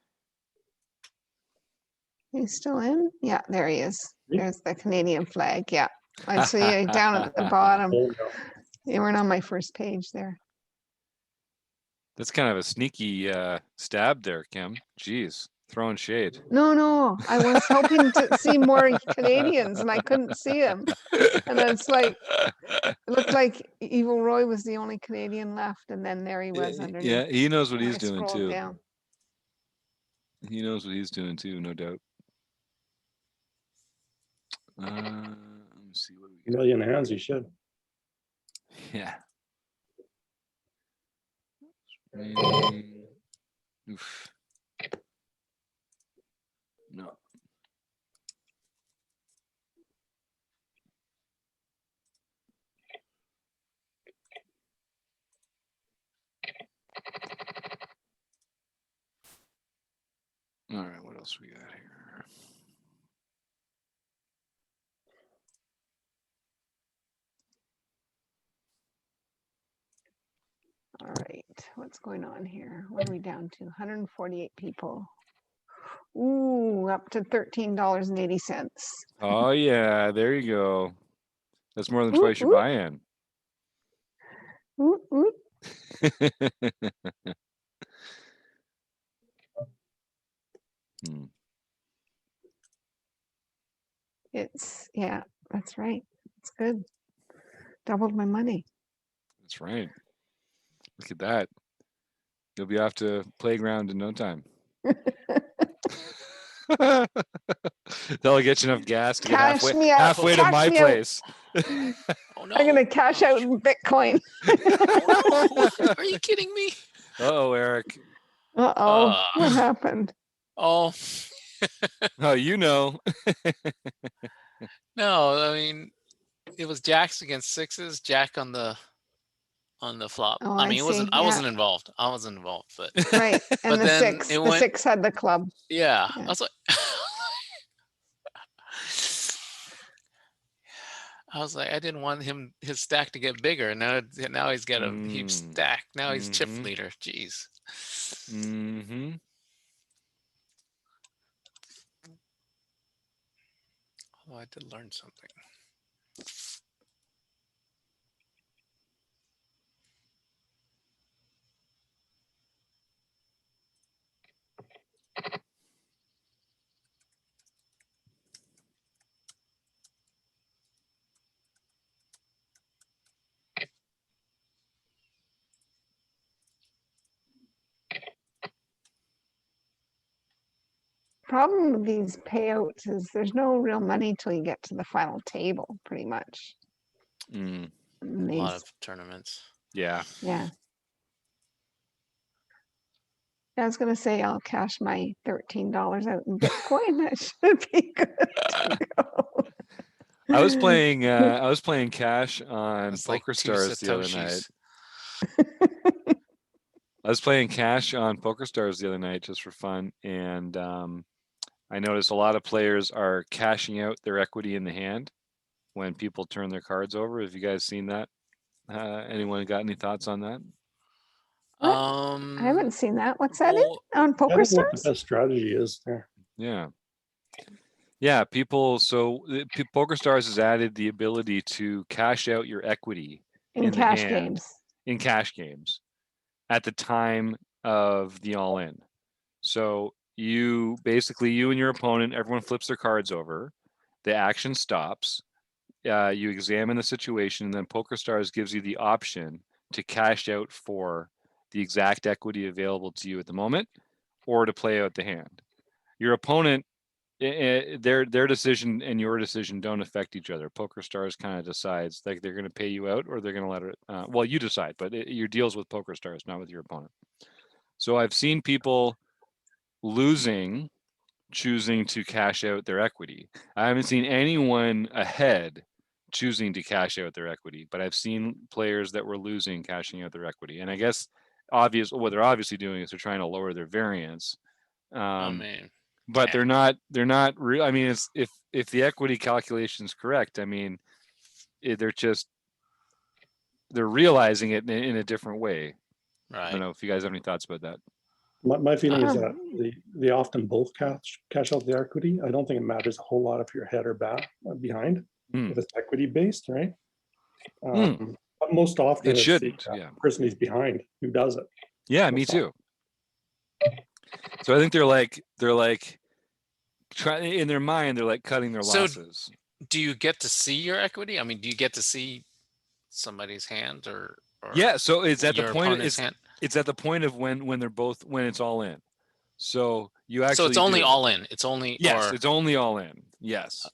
He's still in? Yeah, there he is. There's the Canadian flag. Yeah. I see you down at the bottom. You weren't on my first page there. That's kind of a sneaky stab there, Kim. Jeez, throwing shade. No. I was hoping to see more Canadians and I couldn't see him. And it's like, it looked like Evil Roy was the only Canadian left. And then there he was underneath. Yeah, he knows what he's doing too. Down. He knows what he's doing too, no doubt. Let me see what we got. Million hands, you should. Yeah. Oof. No. All right, what else we got here? All right, what's going on here? What are we down to? 148 people. Ooh, up to $13.80. Oh yeah, there you go. That's more than twice your buy-in. Yeah, that's right. It's good. Doubled my money. That's right. Look at that. You'll be off to playground in no time. That'll get you enough gas to get halfway to my place. Oh, no. I'm gonna cash out in Bitcoin. Oh, no. Are you kidding me? Uh-oh, Eric. Uh-oh. What happened? Oh. Oh, you know. No, I mean, it was jacks against sixes, jack on the flop. Oh, I mean, I wasn't involved, but right. And but the then six had the club. Yeah. I was like, I didn't want his stack to get bigger. Now he's got a huge stack. Now he's chip leader. Jeez. Mm-hmm. Oh, I did learn something. Problem with these payouts is there's no real money till you get to the final table, pretty much. A lot of tournaments. Yeah. Yeah. I was going to say I'll cash my $13 out in Bitcoin. That should be good to go. I was playing cash on It's like 2 Pokerstars the other night. Satoshis. I was playing cash on Pokerstars the other night just for fun, and I noticed a lot of players are cashing out their equity in the hand when people turn their cards over. Have you guys seen that? Anyone got any thoughts on that? What? I haven't seen that. What's that on I don't know what the Pokerstars? best strategy is there. Yeah, people. So Pokerstars has added the ability to cash out your equity In the cash hand games. in cash games at the time of the all-in. So you and your opponent, everyone flips their cards over. The action stops. You examine the situation, and then PokerStars gives you the option to cash out for the exact equity available to you at the moment, or to play out the hand. Your opponent, their decision and your decision don't affect each other. PokerStars kind of decides, like, they're going to pay you out or they're going to let it. Well, you decide, but your deal's with PokerStars, not with your opponent. So I've seen people losing, choosing to cash out their equity. I haven't seen anyone ahead choosing to cash out their equity, but I've seen players that were losing cashing out their equity. And I guess what they're obviously doing is they're trying to lower their variance. But they're not real. I mean, it's if the equity calculation is correct, I mean, they're realizing it in a different way. Right. I don't know if you guys have any thoughts about that. My feeling is that they often both cash out the equity. I don't think it matters a whole lot if you're ahead or behind, if it's equity based, right? But most often it shouldn't. The person who's behind who does it. Yeah, me too. So I think they're like trying in their mind. They're like cutting their losses. Do you get to see your equity? I mean, do you get to see somebody's hand or yeah? So it's at the point. Hand? It's at the point of when they're both when it's all in. So you actually. So it's only all in. It's only it's only all in. Yes.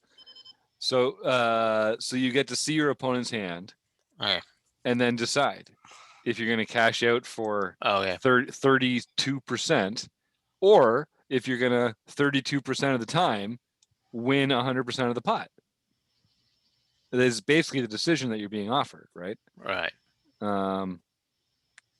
So so you get to see your opponent's hand, and then decide if you're going to cash out for 32%, or if you're going to 32% of the time win 100% of the pot. That is basically the decision that you're being offered, right? Right. And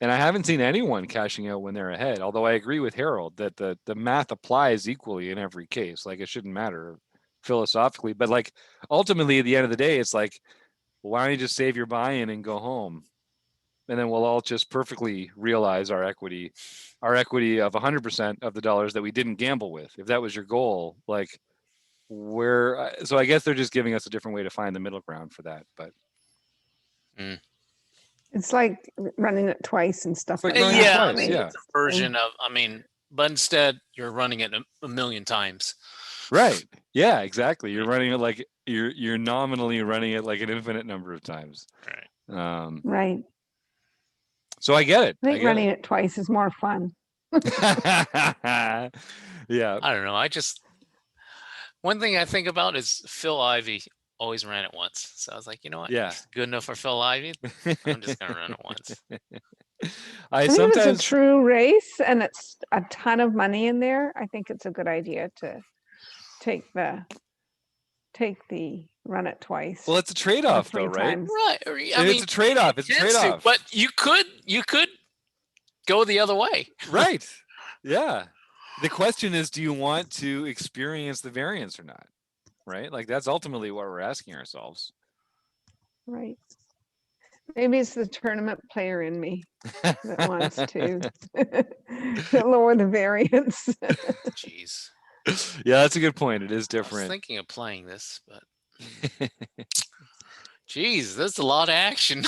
I haven't seen anyone cashing out when they're ahead, although I agree with Harold that the math applies equally in every case. Like, it shouldn't matter philosophically, but like ultimately at the end of the day, it's like, why don't you just save your buy-in and go home? And then we'll all just perfectly realize our equity of 100% of the dollars that we didn't gamble with. If that was your goal, like so I guess they're just giving us a different way to find the middle ground for that. But it's like running it twice and stuff like that. Yeah, I mean, it's a version of, but instead you're running it a million times. Right. Yeah, exactly. You're running it like you're nominally running it like an infinite number of times. Right. Right. So I get it. I think running it twice is more fun. Yeah. I don't know. One thing I think about is Phil Ivey always ran it once. So I was like, you know what? Yeah. It's good enough for Phil Ivey. I'm just going to run it once. I think if it's a true race and it's a ton of money in there, I think it's a good idea to take the run it twice. Well, it's a trade-off though, right? Right. I mean, it's a trade-off. It's a trade-off. But you could go the other way. Right. Yeah. The question is, do you want to experience the variance or not? Right? Like, that's ultimately what we're asking ourselves. Right. Maybe it's the tournament player in me that wants to lower the variance. Jeez. Yeah, that's a good point. It is different. I was thinking of playing this, but geez, that's a lot of action.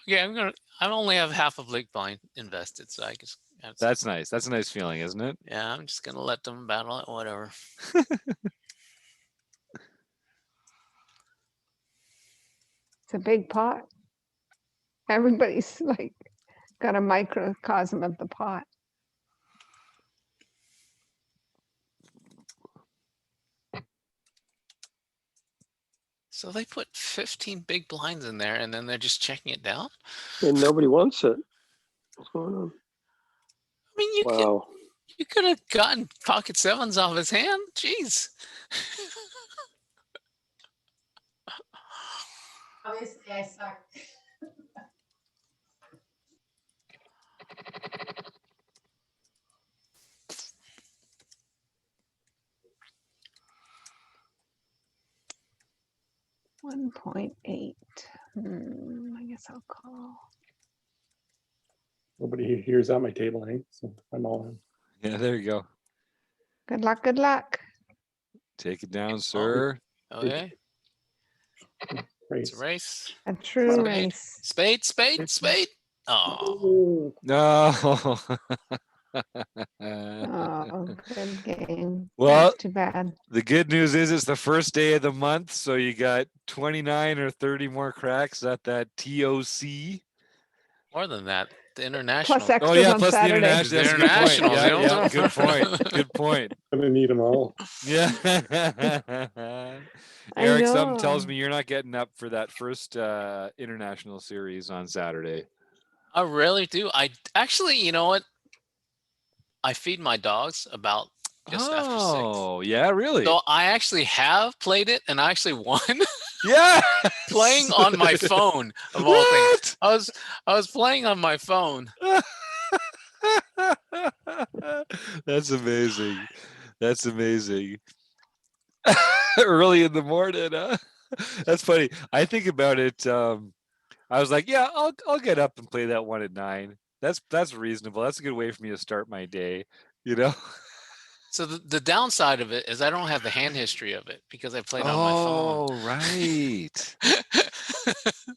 Okay, I only have half of Lake Blind invested, so I guess that's nice. That's a nice feeling, isn't it? Yeah, I'm just gonna let them battle it, whatever. It's a big pot. Everybody's like got a microcosm of the pot. So they put 15 big blinds in there, and then they're just checking it down. And nobody wants it. What's going on? mean, you could have gotten pocket sevens off his hand. Jeez. Obviously, I suck. 1.8. I guess I'll call. Nobody here's at my table, eh? So I'm all in. Yeah, there you go. Good luck. Good luck. Take it down, sir. Okay. Race. It's a race. A true race. Spade. Oh. No. Oh, good game. Well, that's too bad. The good news is it's the first day of the month, so you got 29 or 30 more cracks at that TOC. More than that. The international. Plus extras on plus Saturday. the international. That's a good point. Internationals, Yeah, you know? yeah, good point. Good point. I'm gonna need them all. Yeah. I Eric, something know. tells me you're not getting up for that first international series on Saturday. I really do. I actually, you know what? I feed my dogs about just after 6. Oh, yeah, really? So I actually have played it, and I actually won. Yeah. Playing on my phone of all things. I was playing on my phone. That's amazing. That's amazing. Early in the morning, huh? That's funny. I think about it. I was like, yeah, I'll get up and play that one at 9. That's reasonable. That's a good way for me to start my day, you know. So the downside of it is I don't have the hand history of it because I played on my phone. Oh, right.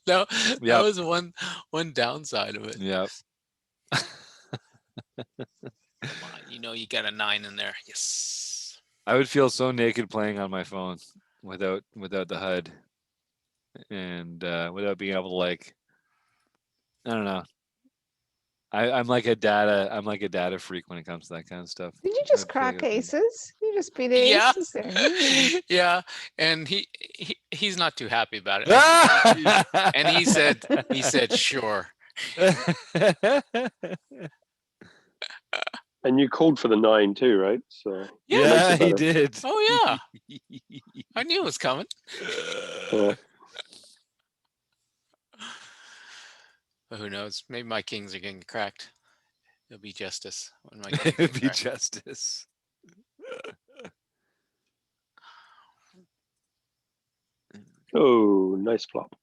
That was one downside of it. Yep. Come on, you know you got a 9 in there. Yes. I would feel so naked playing on my phone without the HUD and without being able to, like, I don't know. I'm like a data freak when it comes to that kind of stuff. Did you just crack aces? You just beat aces there. Yeah, and he's not too happy about it. And he said sure. And you called for the 9 too, right? So yeah, he did. Oh yeah, I knew it was coming. But who knows? Maybe my kings are getting cracked. It'll be justice. When my kings It'll be cracked. justice. Oh, nice flop.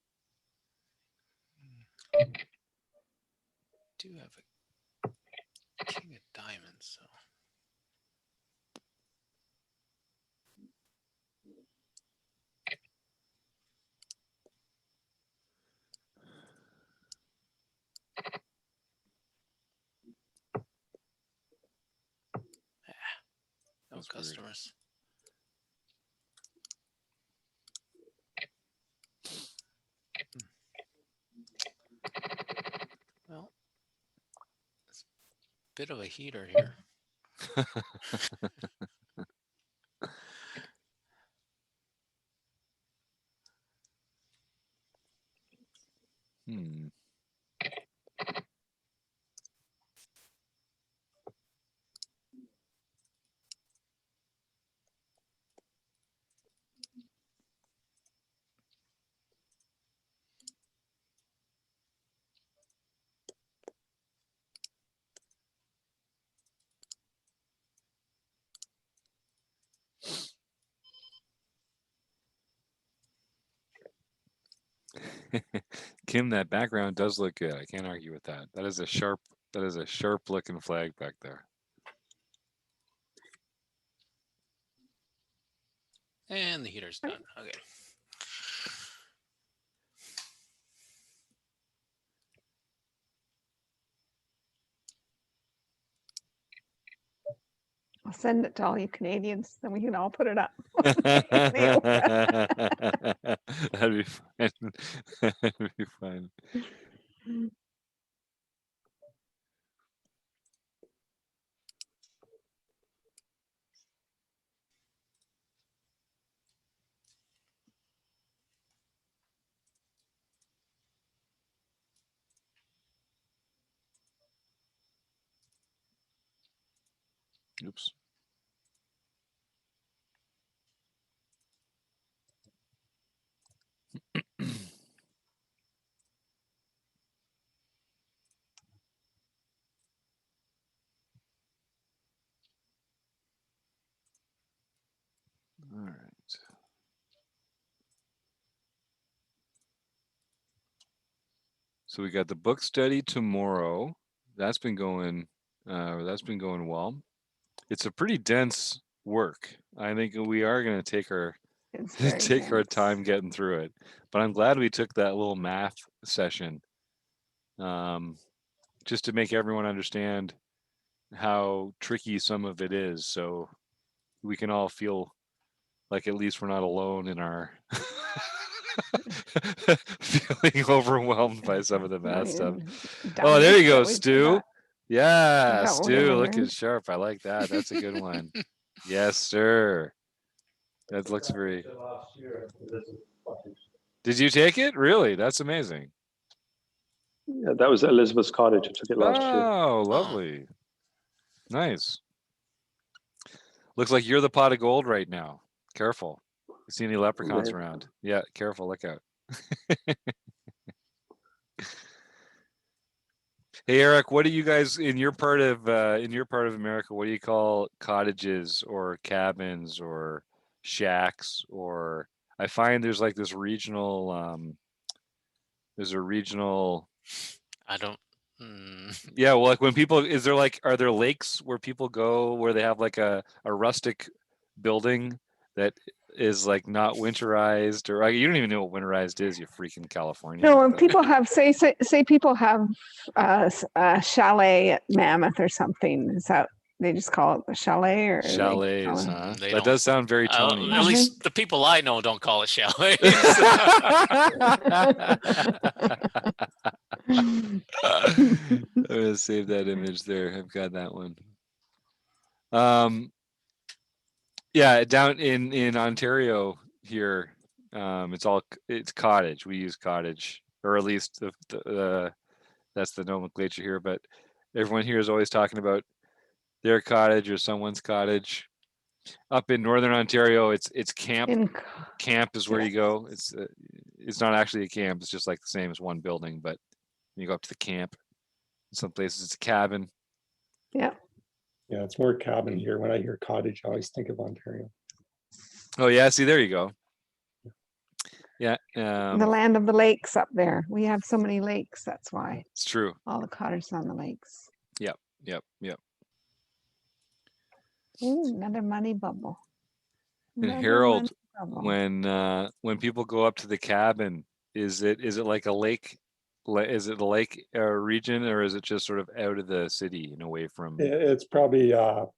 Do have a king of diamonds, so. No customers. Well, it's a bit of a heater here. Kim, that background does look good. I can't argue with that. That is a sharp looking flag back there. And the heater's done. Okay. I'll send it to all you Canadians, then we can all put it up. That'd be fun. That'd be fun. Oops. All right. So we got the book study tomorrow. That's been going well. It's a pretty dense work. I think we are going to take our time getting through it. But I'm glad we took that little math session, just to make everyone understand how tricky some of it is, so we can all feel like at least we're not alone in our feeling overwhelmed by some of the math stuff. Oh, there you go, Stu. Yeah, Stu, looking sharp. I like that. That's a good one. Yes, sir. That looks very. Did you take it? Really? That's amazing. Yeah, that was Elizabeth's Cottage. I took it last year. Oh, lovely. Nice. Looks like you're the pot of gold right now. Careful. You see any leprechauns around? Yeah, careful. Look out. Hey, Eric, what do you guys in your part of America? What do you call cottages or cabins or shacks? Or I find there's like this regional. There's a regional. I don't. Yeah, well, like when people, are there lakes where people go where they have like a rustic building that is like not winterized, or you don't even know what winterized is, you freaking California. No, when people have say people have a chalet at Mammoth or something, is that they just call it the chalet or chalets? Huh? That does sound very Tony. At least the people I know don't call it chalets. I'm gonna save that image there. I've got that one. Yeah, down in Ontario here, it's cottage. We use cottage, or at least that's the nomenclature here. But everyone here is always talking about their cottage or someone's cottage. Up in Northern Ontario, it's camp. Camp is where you go. It's not actually a camp. It's just like the same as one building, but you go up to the camp. In some places it's a cabin. Yeah. Yeah, it's more cabin here. When I hear cottage, I always think of Ontario. Oh yeah, see, there you go. Yeah. The land of the lakes up there. We have so many lakes. That's why. It's true. All the cottages on the lakes. Yep. Ooh, another money bubble. And Harold, when people go up to the cabin, is it like a lake? Is it a lake region, or is it just sort of out of the city and away from? It's probably in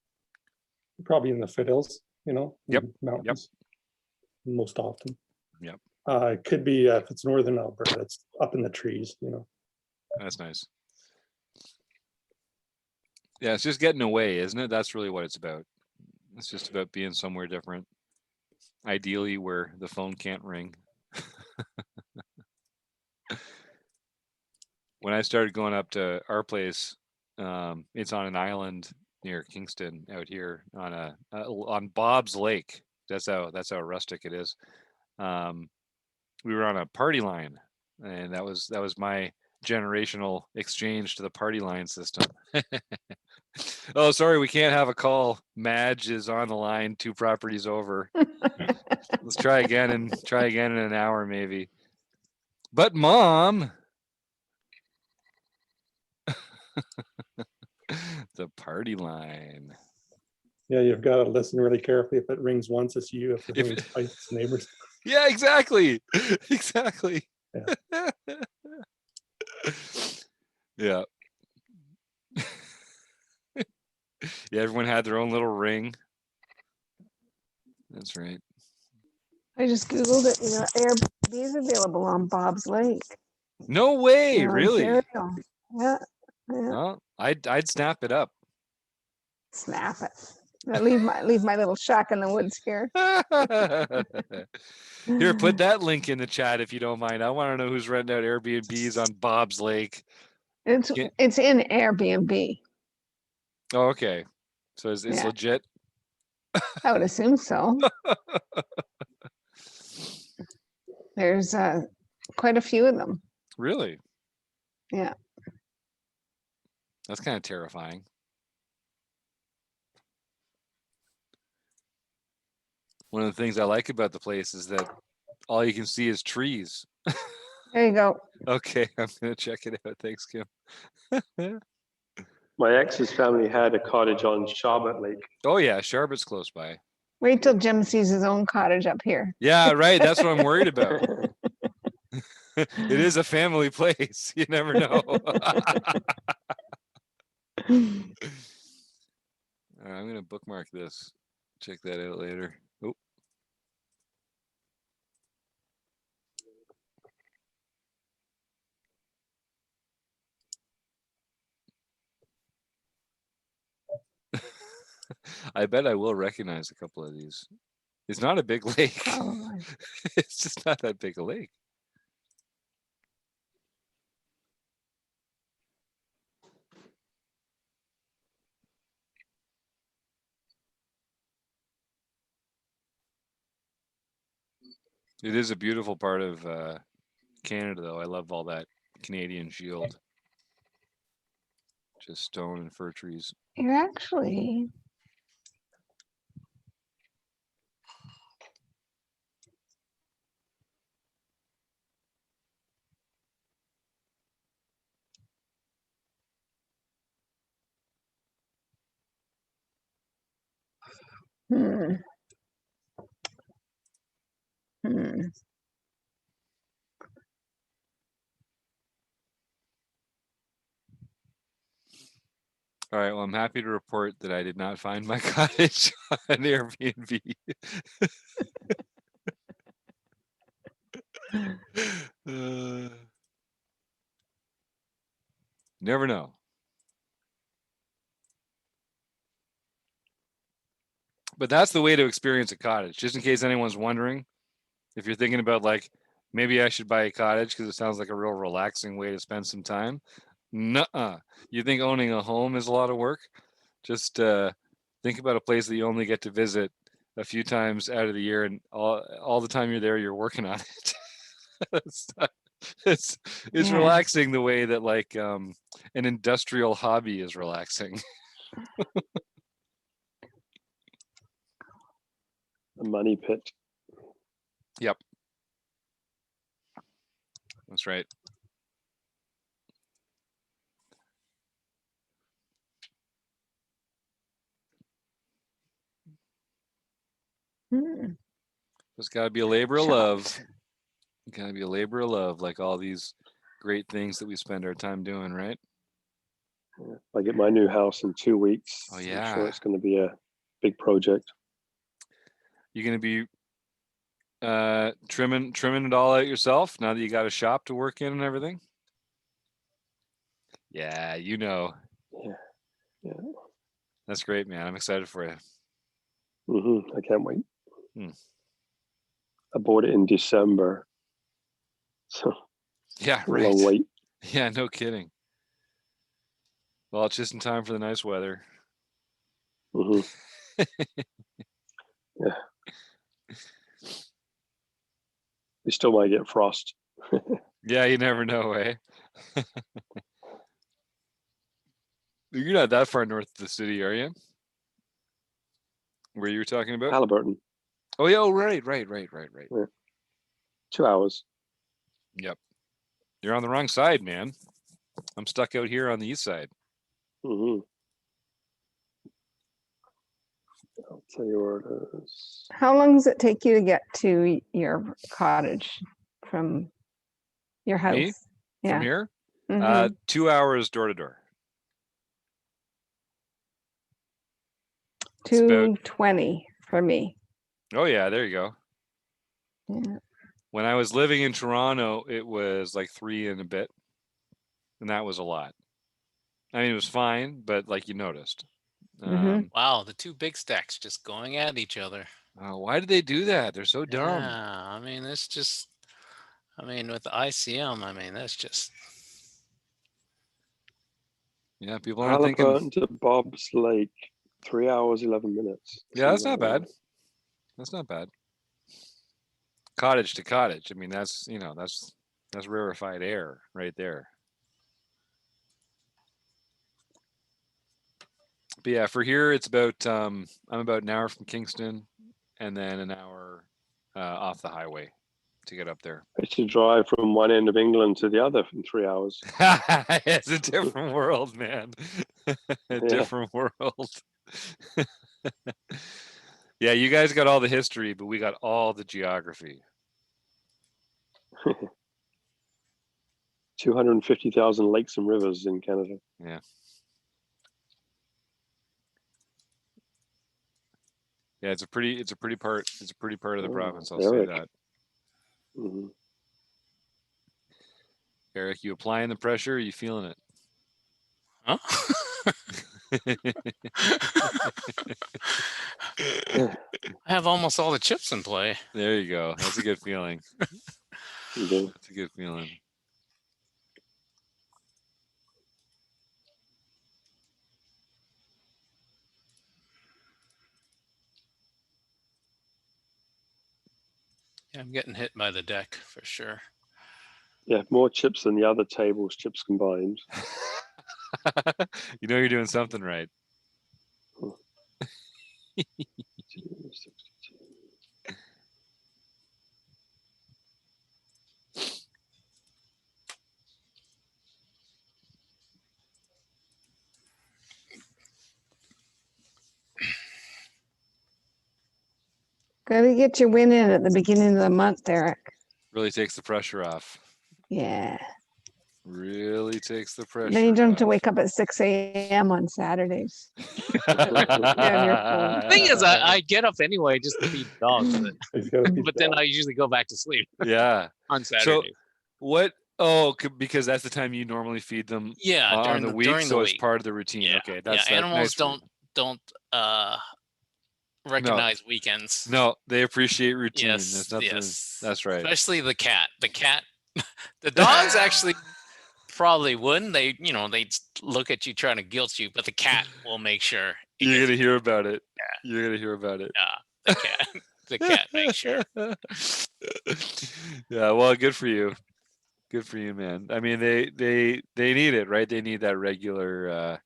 the foothills, mountains. Most often. Yep. It could be if it's northern Alberta, it's up in the trees. That's nice. Yeah, it's just getting away, isn't it? That's really what it's about. It's just about being somewhere different. Ideally, where the phone can't ring. When I started going up to our place, it's on an island near Kingston out here on Bob's Lake. That's how rustic it is. We were on a party line, and that was my generational exchange to the party line system. Oh, sorry, we can't have a call. Madge is on the line 2 properties over. Let's try again in an hour, maybe. But Mom, the party line. Yeah, you've got to listen really carefully. If it rings once, it's you. If it rings twice, it's neighbors. Yeah, exactly. Yeah. Yeah. Yeah, everyone had their own little ring. That's right. I just Googled it. Airbnb is available on Bob's Lake. No way, really? Ontario. Yeah. Well, I'd snap it up. Snap it. I leave my little shack in the woods here. Here, put that link in the chat if you don't mind. I want to know who's renting out Airbnbs on Bob's Lake. It's in Airbnb. Oh, okay. So it's legit. I would assume so. There's quite a few of them. Really? Yeah. That's kind of terrifying. One of the things I like about the place is that all you can see is trees. There you go. Okay, I'm going to check it out. Thanks, Kim. My ex's family had a cottage on Shawbutt Lake. Oh, yeah, Sharbut's close by. Wait till Jim sees his own cottage up here. Yeah, right. That's what I'm worried about. It is a family place. You never know. I'm going to bookmark this. Check that out later. Oh. I bet I will recognize a couple of these. It's not a big lake. Oh. It's just not that big a lake. It is a beautiful part of Canada, though. I love all that Canadian shield. Just stone and fir trees. You're actually... Hmm. All right. Well, I'm happy to report that I did not find my cottage on Airbnb. Never know. But that's the way to experience a cottage. Just in case anyone's wondering, if you're thinking about like, maybe I should buy a cottage because it sounds like a real relaxing way to spend some time. Nuh-uh. You think owning a home is a lot of work? Just think about a place that you only get to visit a few times out of the year, and all the time you're there, you're working on it. it's relaxing the way that like an industrial hobby is relaxing. A money pit. Yep. That's right. It's got to be a labor of love. Got to be a labor of love, like all these great things that we spend our time doing, right? I get my new house in 2 weeks. Oh yeah. I'm sure it's going to be a big project. You're going to be trimming it all out yourself now that you got a shop to work in and everything? Yeah, you know. Yeah. That's great, man. I'm excited for you. I can't wait. I bought it in December. So yeah, right. Long wait. Yeah, no kidding. Well, it's just in time for the nice weather. Yeah. We still might get frost. Yeah, you never know, eh? You're not that far north of the city, are you? Where you were talking about? Halliburton. Oh, yeah. Oh, right. Yeah. 2 hours. Yep. You're on the wrong side, man. I'm stuck out here on the east side. I'll tell you where it is. How long does it take you to get to your cottage from your house? Me? Yeah. From here? 2 hours door to door. 2:20 for me. Oh, yeah. There you go. Yeah. When I was living in Toronto, it was like 3 and a bit. And that was a lot. I mean, it was fine, but like you noticed. Wow, the two big stacks just going at each other. Why did they do that? They're so dumb. Yeah, I mean, it's just, with the ICM, that's just. Yeah, people aren't thinking. Halliburton to Bob's Lake, 3 hours, 11 minutes. Yeah, that's not bad. That's not bad. Cottage to cottage. I mean, that's rarefied air right there. But yeah, for here it's about I'm about an hour from Kingston, and then an hour off the highway to get up there. I should drive from one end of England to the other in 3 hours. It's a different world, man. Different world. Yeah, you guys got all the history, but we got all the geography. 250,000 lakes and rivers in Canada. Yeah. Yeah, it's a pretty part of the province, I'll say that. Mm-hmm. Eric, you applying the pressure? Or are you feeling it? Huh? I have almost all the chips in play. There you go. That's a good feeling. Mm-hmm. That's a good feeling. Yeah, I'm getting hit by the deck for sure. Yeah, more chips than the other table's chips combined. You know you're doing something right. Gotta get your win in at the beginning of the month, Eric. Really takes the pressure off. Yeah. Really takes the pressure. Then you don't have to off. wake up at 6 a.m. on Saturdays. The thing is, I get up anyway just to feed dogs, but then I usually go back to sleep. Yeah. On Saturday. So what? Oh, because that's the time you normally feed them. Yeah, on the week, so it's part of the routine. Yeah. Okay, that's animals nice don't recognize weekends. No, they appreciate routine. Yes, That's right. Especially the cat. The dogs actually probably wouldn't. They look at you trying to guilt you, but the cat will make sure. You're gonna hear about it. Yeah. You're gonna hear about it. Yeah, the cat. The cat makes sure. Yeah, well, good for you. Good for you, man. I mean, they need it, right? They need that regular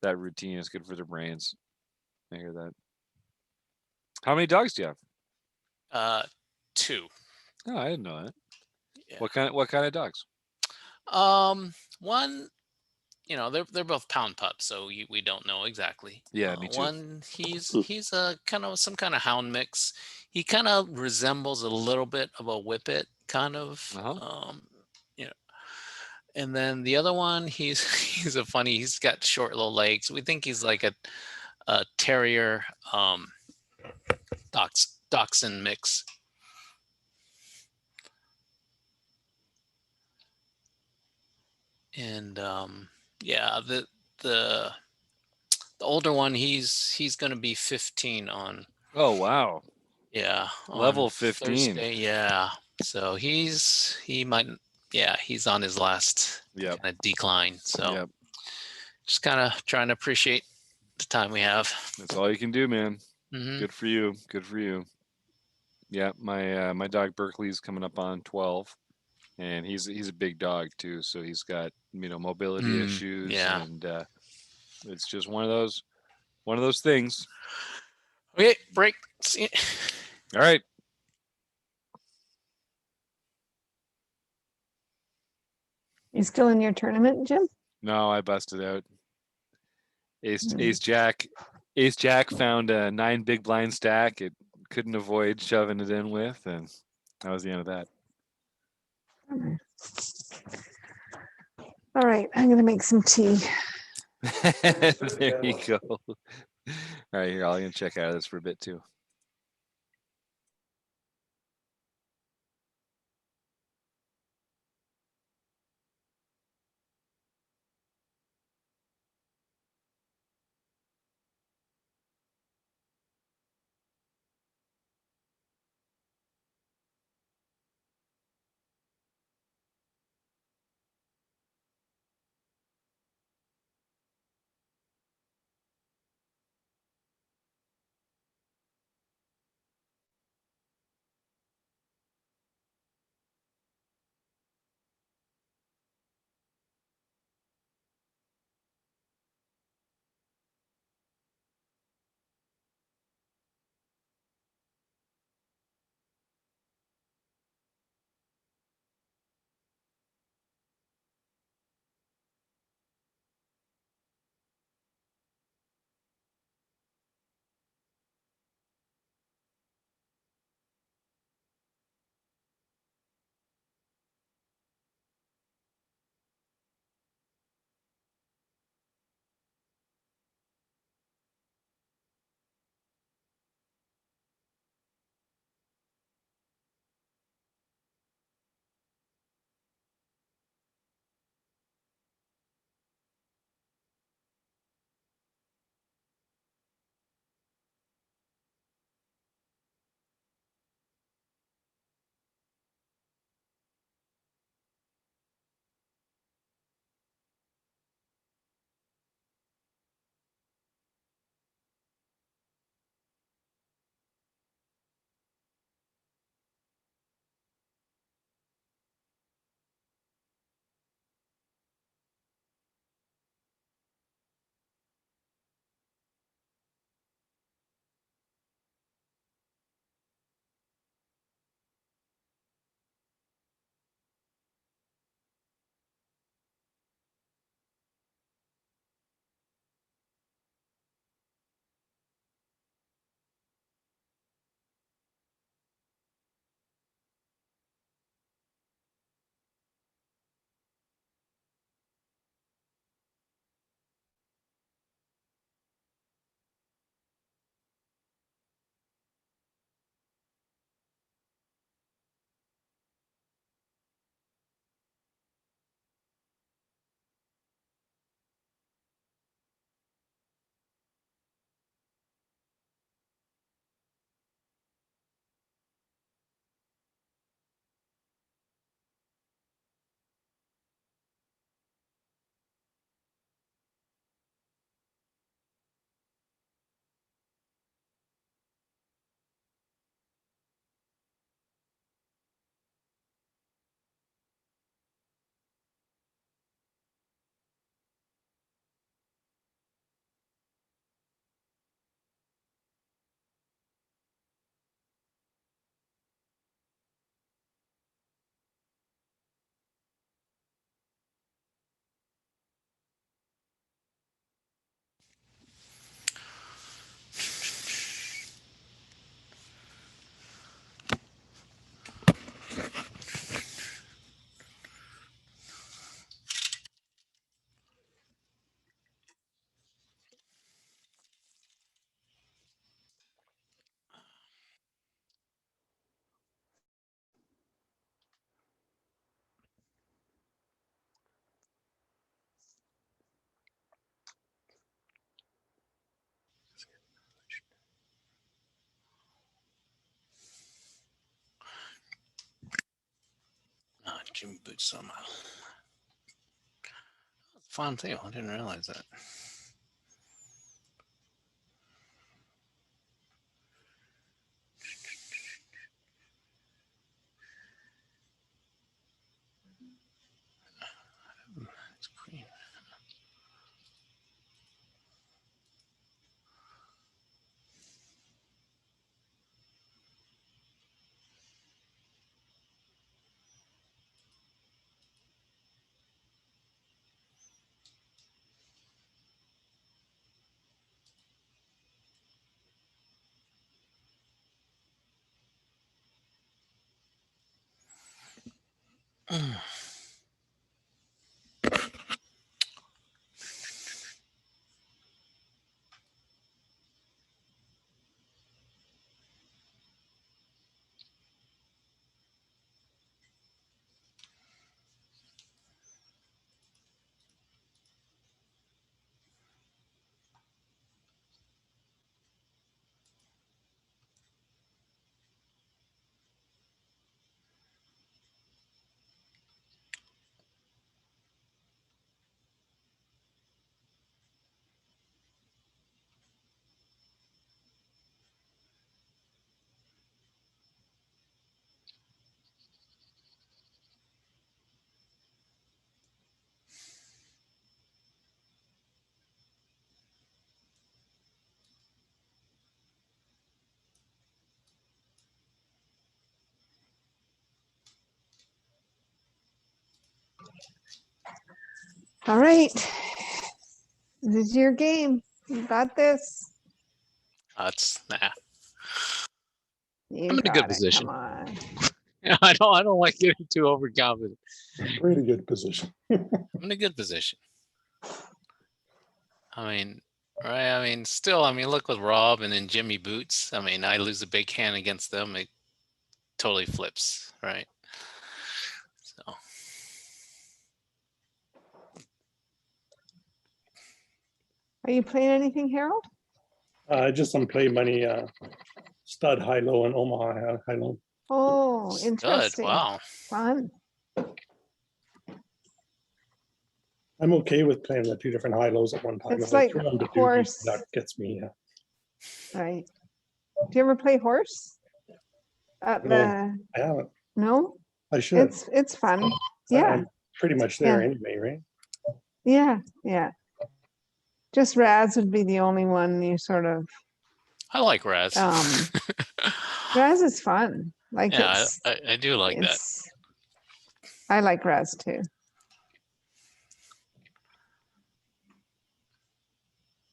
that routine. It's good for their brains. I hear that. How many dogs do you have? 2. Oh, I didn't know that. Yeah. What kind of dogs? One, they're both pound pups, so we don't know exactly. Yeah, me too. One, he's a kind of some kind of hound mix. He kind of resembles a little bit of a whippet, kind of. And then the other one, he's got short little legs. We think he's like a terrier dachshund mix. And the older one, he's going to be 15 on. Oh wow. Yeah. Level 15. Thursday, yeah. So he's on his last kind of decline. So just kind of trying to appreciate the time we have. That's all you can do, man. Mm-hmm. Good for you. Good for you. Yeah, my dog Berkeley's coming up on 12, and he's a big dog too. So he's got mobility issues. Yeah. And it's just one of those things. Okay, break. See. All right. You still in your tournament, Jim? No, I busted out. Ace Jack found a 9 big blind stack. It couldn't avoid shoving it in with, and that was the end of that. All right, I'm gonna make some tea. There you go. All right, here, I'm gonna check out of this for a bit too. Jimmy Boots somehow. Fun thing. I didn't realize that. It's green. All right. This is your game. You got this. That's nah. You I'm in a got good it. position. Come on. I don't like getting too overconfident. Pretty good position. I'm in a good position. I mean, right? I mean, still, I mean, look with Rob and then Jimmy Boots. I mean, I lose a big hand against them. It totally flips, right? So. Are you playing anything, Harold? Just some play money, stud high low and Omaha high low. Oh, Good. interesting. Wow. Fun. I'm okay with playing the two different high lows at one time. It's If I like throw them to horse. doogie, that gets me. Right. Do you ever play horse? At No, the I haven't. no? I should. It's fun. Yeah. I'm pretty much there Yeah. anyway, right? Yeah. Yeah. Just Raz would be the only one you sort of I like Raz. Raz is fun. Like yeah, it's I do like that. I like Raz too.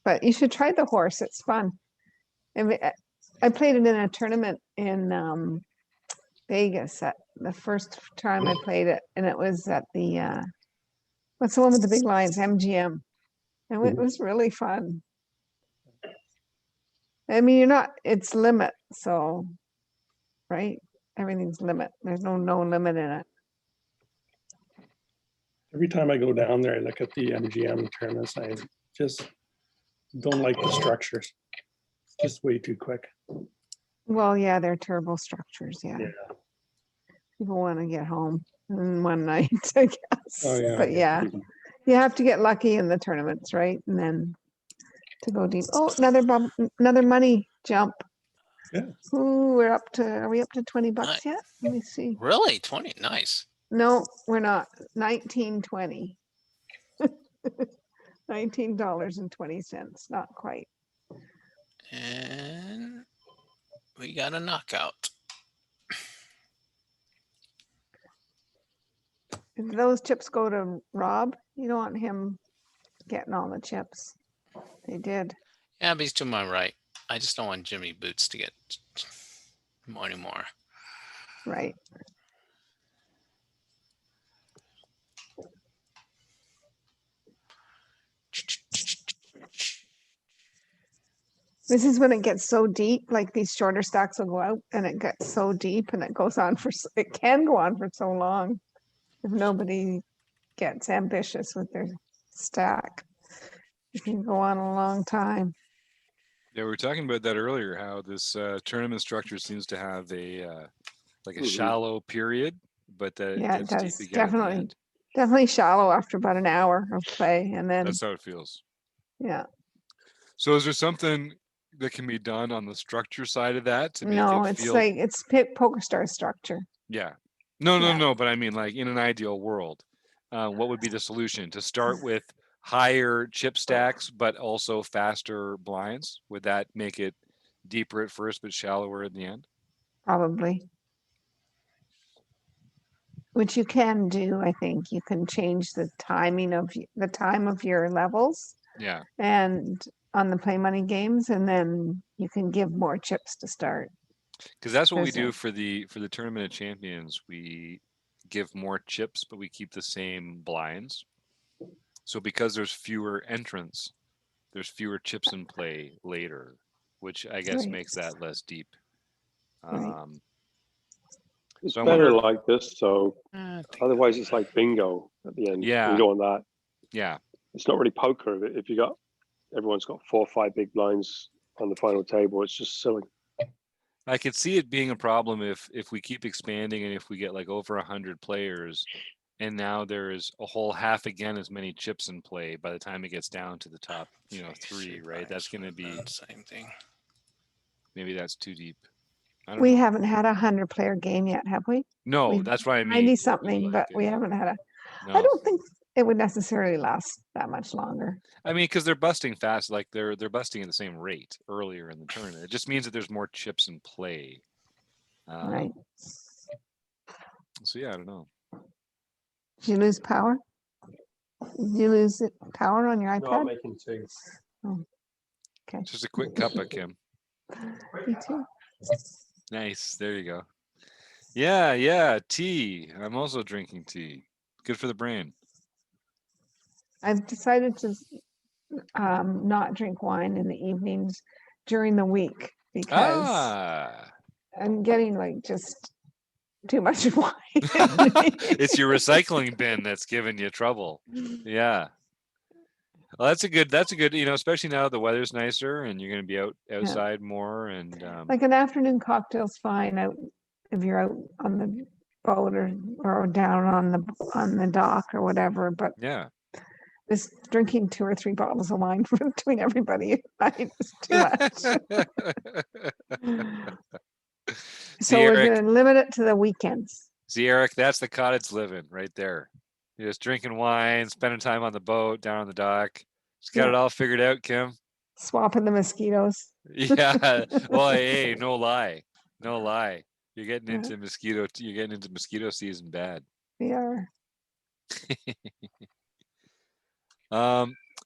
But you should try the horse. It's fun. I played it in a tournament in Vegas at the first time I played it, and it was at the what's the one with the big lines, MGM, and it was really fun. I mean, it's limit, so right, everything's limit. There's no limit in it. Every time I go down there, I look at the MGM tournaments. I just don't like the structures. It's just way too quick. Well, yeah, they're turbo structures. Yeah. People want to get home in one night, I guess. Oh, yeah. But yeah, you have to get lucky in the tournaments, right? And then to go deep. Oh, another money jump. Yeah. Ooh, are we up to 20 bucks yet? Let me see. Really? 20? Nice. No, we're not. 19.20. $19.20. Not quite. And we got a knockout. If those chips go to Rob, you don't want him getting all the chips. They did. Yeah, but he's to my right. I just don't want Jimmy Boots to get more anymore. Right. This is when it gets so deep, like these shorter stacks will go out and it gets so deep and it can go on for so long if nobody gets ambitious with their stack. It can go on a long time. Yeah, we were talking about that earlier, how this tournament structure seems to have a like a shallow period but that Yeah, it gets deep does. again at the Definitely, end. definitely shallow after about an hour of play, and then That's how it feels. yeah. So is there something that can be done on the structure side of that to make No, it it's feel? like it's PokerStar structure. Yeah. No, Yeah. but I mean, like in an ideal world, what would be the solution? To start with higher chip stacks, but also faster blinds? Would that make it deeper at first, but shallower at the end? Probably. Which you can do, I think. You can change the timing of the time of your levels Yeah. and on the play money games, and then you can give more chips to start. Because that's what we There's do a- for the Tournament of Champions. We give more chips, but we keep the same blinds. So because there's fewer entrants, there's fewer chips in play later, which I guess Right. makes that less deep. Right. It's So I better wonder- like this, so otherwise it's like bingo at the end. Yeah. You don't want that. Yeah. It's not really poker. If you got everyone's got 4 or 5 big blinds on the final table, it's just silly. I could see it being a problem if we keep expanding and if we get like over 100 players, and now there's a whole half again as many chips in play by the time it gets down to the top, 3, right? That's going to be same thing. Maybe that's too deep. I don't We know. haven't had a 100-player game yet, have we? No, We've that's what I mean. 90 something, but we haven't had a. No. I don't think it would necessarily last that much longer. I mean, because they're busting fast, like they're busting at the same rate earlier in the tournament. It just means that there's more chips in play. Right. So yeah, I don't know. Did you lose power? Did you lose power on your No, I'm iPad? making 2. Oh, okay. Just a quick cuppa, Kim. Me too. Nice. There you go. Yeah. Tea. I'm also drinking tea. Good for the brain. I've decided to not drink wine in the evenings during the week because I'm getting like just too much wine. It's your recycling bin that's giving you trouble. Yeah. Well, that's a good, especially now the weather's nicer and you're going to be outside more and like an afternoon cocktail's fine out if you're out on the boat or down on the dock or whatever, but yeah. This drinking 2 or 3 bottles of wine between everybody at night is too much. So we're going to limit it to the weekends. See, Eric, that's the cottage living right there. You're just drinking wine, spending time on the boat, down on the dock. Just got it all figured out, Kim. Swapping the mosquitoes. Yeah. Well, hey, no lie. You're getting into mosquito season bad. We are.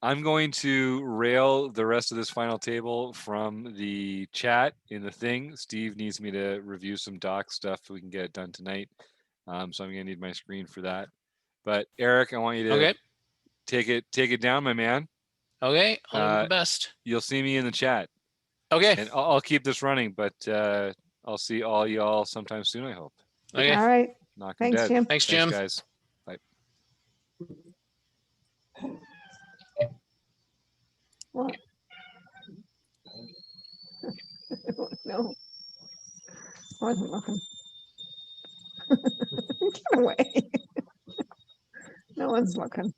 I'm going to rail the rest of this final table from the chat in the thing. Steve needs me to review some doc stuff so we can get it done tonight. So I'm going to need my screen for that. But Eric, I want you to take it down, my man. Okay, I'll do my best. You'll see me in the chat. Okay. And I'll keep this running, but I'll see all y'all sometime soon, I hope. Okay. All right. Knock 'em Thanks, dead. Jim. Thanks, Jim. Guys. Bye. What? No. I wasn't looking. Get away. No one's looking.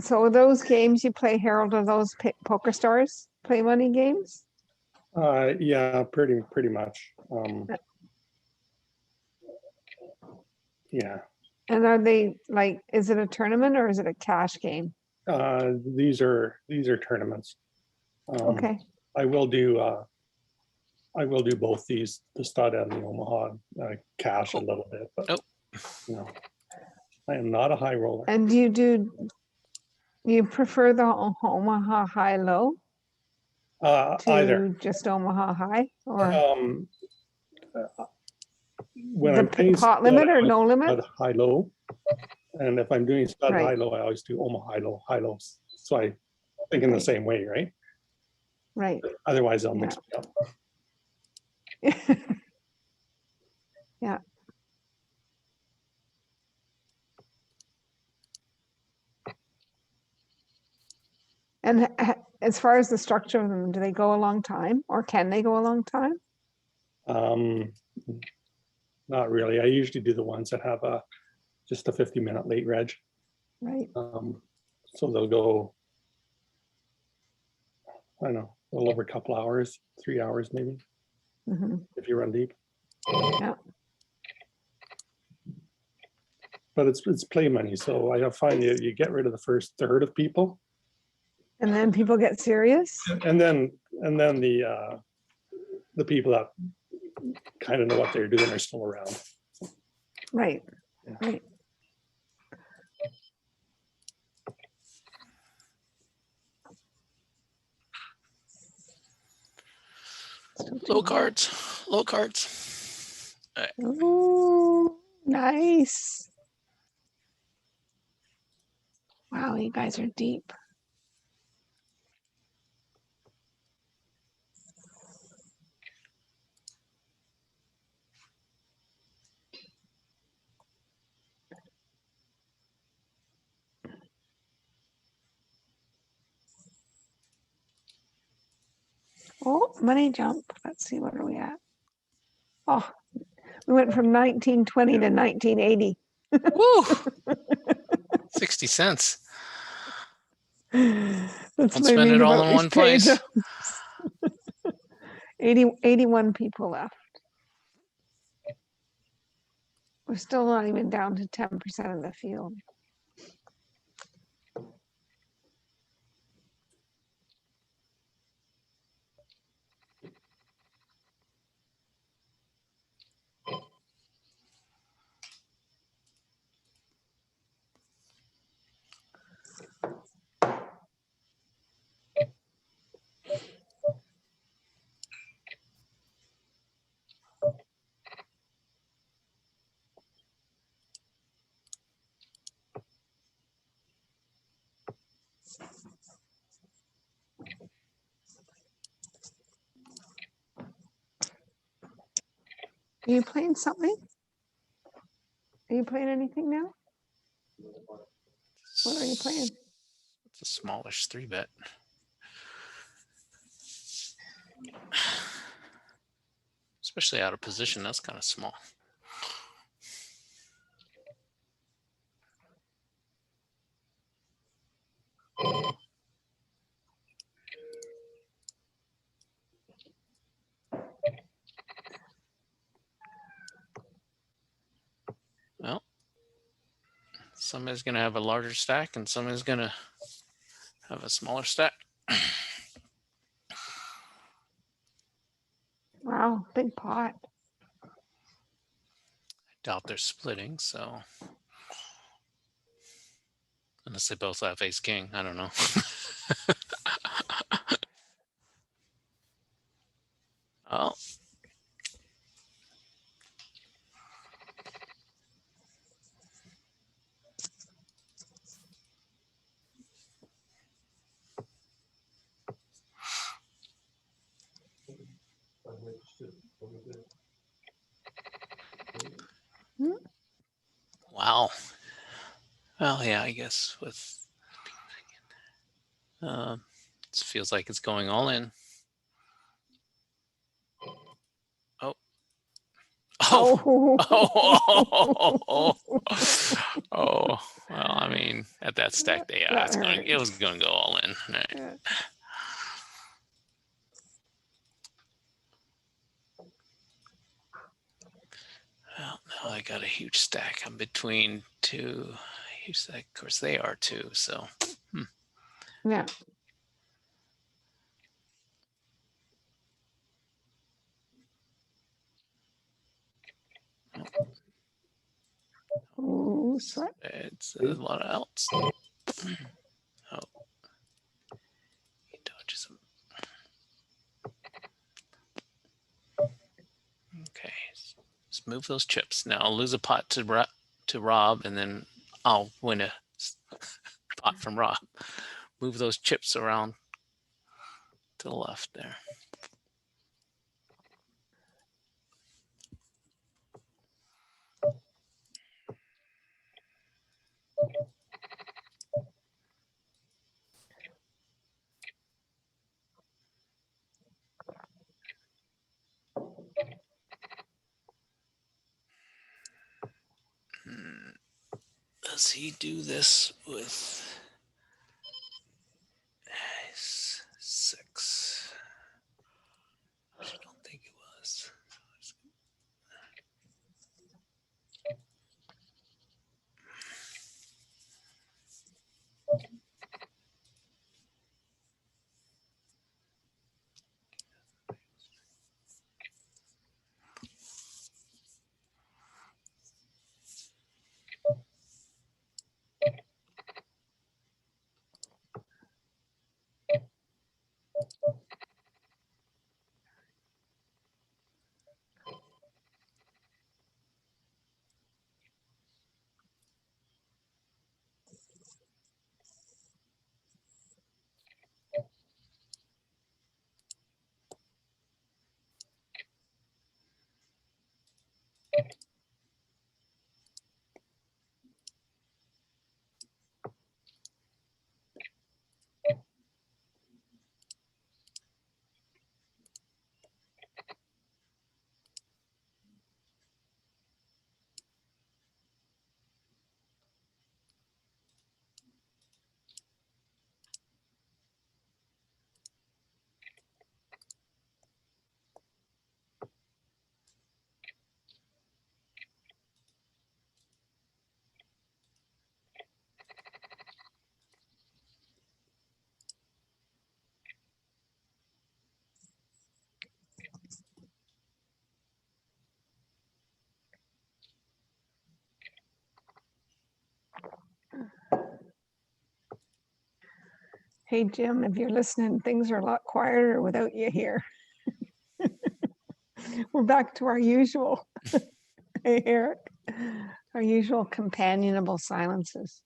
So are those games you play, Harold, are those Pokerstars play money games? Yeah, pretty much. Yeah. And are they like, is it a tournament or is it a cash game? These are tournaments. Okay. I will do both these, the stud and the Omaha cash a little bit, but I am not a high roller. And do you prefer the Omaha high low to either just Omaha high, or when the I'm paying pot limit or no limit? stud high low, and if I'm doing stud Right. high low, I always do Omaha high low. So I think in the same way, right? Right. Otherwise, I'll mix it up. Yeah. And as far as the structure of them, do they go a long time, or can they go a long time? Not really. I usually do the ones that have just a 50-minute late reg. Right. So they'll go, I don't know, a little over a couple hours, 3 hours maybe, if you run deep. Yeah. But it's play money, so I find you get rid of the first third of people, And then people get serious. and then the people that kind of know what they're doing are still around. Right. Yeah. Right. Low cards. Low cards. All right. Oh, nice. Wow, you guys are deep. Oh, money jump. Let's see, what are we at? Oh, we went from 1920 to 1980. Woo! 60 cents. That's Don't what I spend mean it all about in one these trade place. jumps. 81 people left. We're still not even down to 10% of the field. Are you playing something? Are you playing anything now? What are you playing? It's a smallish 3-bet. Especially out of position, that's kind of small. Well, somebody's going to have a larger stack and somebody's going to have a smaller stack. Wow, big pot. I doubt they're splitting, so unless they both have ace king, I don't know. Oh. Wow. Well, yeah, I guess with it feels like it's going all in. Oh. Oh. Oh. Well, I mean, at that stack, yeah, it was going to go all in. Right. Yeah. Well, now I got a huge stack. I'm between two huge stack. Of course, they are too. So, Yeah. Oh, sweat. It's a lot of outs. Oh, he dodges them. Okay, just move those chips. Now I'll lose a pot to Rob, and then I'll win a pot from Rob. Move those chips around to the left there. does he do this with six? I don't think it was. Hey, Jim, if you're listening, things are a lot quieter without you here. We're back to our usual, hey, Eric, our usual companionable silences.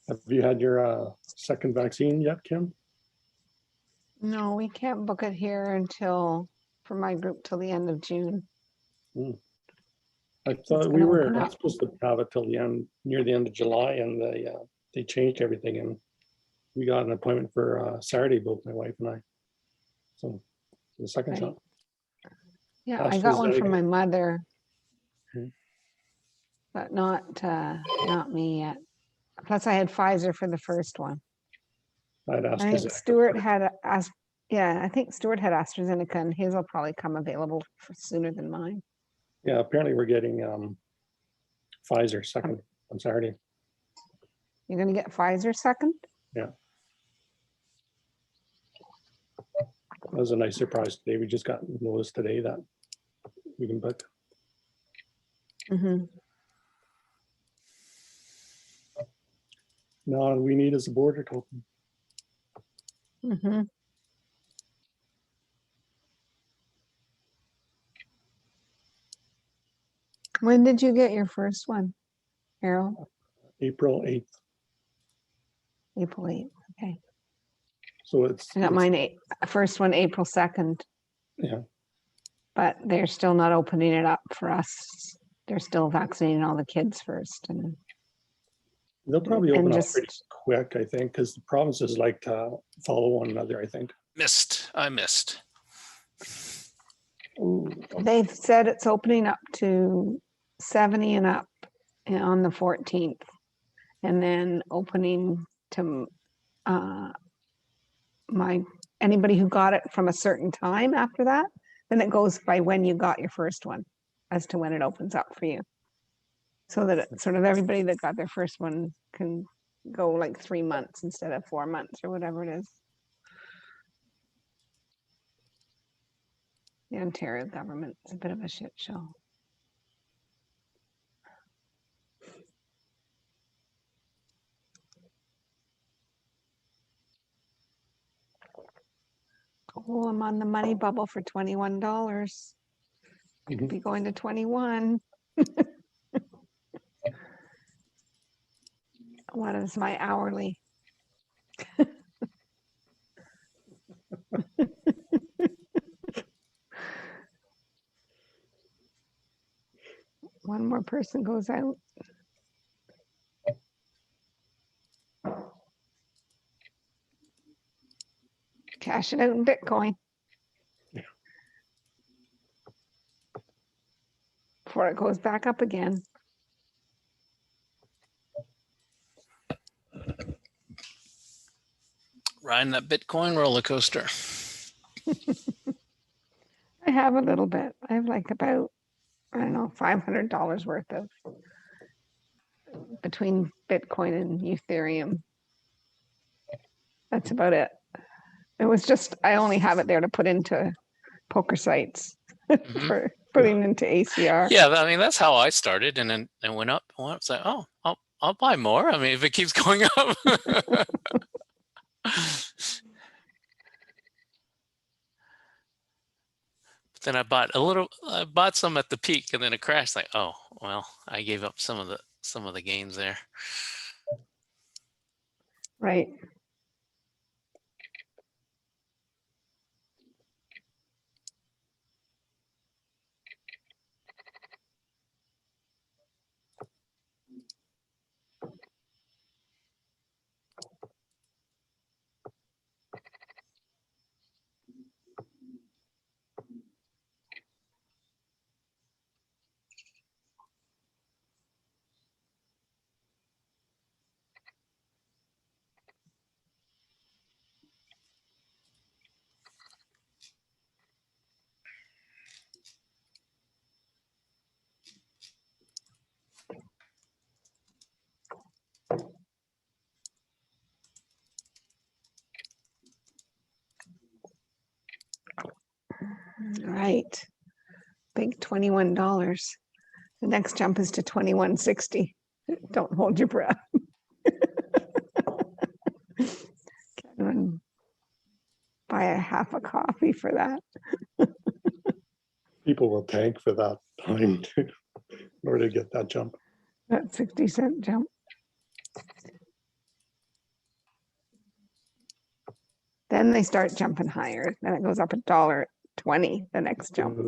Have you had your second vaccine yet, Kim? No, we can't book it here until, for my group, till the end of June. I thought we were not supposed to have it till the end, near the end of July, and they changed everything, and we got an appointment for Saturday, both my wife and I. So the second shot. Yeah, I got one from AstraZeneca. my mother, Okay. but not me yet. Plus, I had Pfizer for the first one. I had I think AstraZeneca. Stuart had I think Stuart had AstraZeneca, and his will probably come available sooner than mine. Yeah, apparently we're getting Pfizer second on Saturday. You're gonna get Pfizer second? Yeah. That was a nice surprise today. We just got notice today that we can book. Mm-hmm. Now all we need is the border to open. Mm-hmm. When did you get your first one, Harold? April 8th. April 8th. Okay. So it's I got mine first one April 2nd. Yeah. But they're still not opening it up for us. They're still vaccinating all the kids first, and they'll probably open up just pretty quick, I think, because the provinces like to follow one another, I think. I missed. They've said it's opening up to 70 and up on the 14th, and then opening to anybody who got it from a certain time after that. Then it goes by when you got your first one as to when it opens up for you. So that it, sort of everybody that got their first one can go like 3 months instead of 4 months or whatever it is. The Ontario government is a bit of a shit show. Oh, I'm on the money bubble for $21. I could be going to 21. What is my hourly? One more person goes out. Cash it out in Bitcoin. Before it goes back up again. Riding that Bitcoin roller coaster. I have a little bit. I have like about, I don't know, $500 worth of between Bitcoin and Ethereum. That's about it. It was just, I only have it there to put into poker sites for putting into ACR. Yeah, I mean, that's how I started, and then it went up. I was like, oh, I'll buy more. I mean, if it keeps going up. Then I bought some at the peak, and then it crashed. Like, oh, well, I gave up some of the gains there. Right. Right. Big $21. The next jump is to $21.60. Don't hold your breath. Can't buy a half a coffee for that. People will tank for that time too, in order to get that jump. That 60-cent jump. Then they start jumping higher. Then it goes up $1.20 the next jump.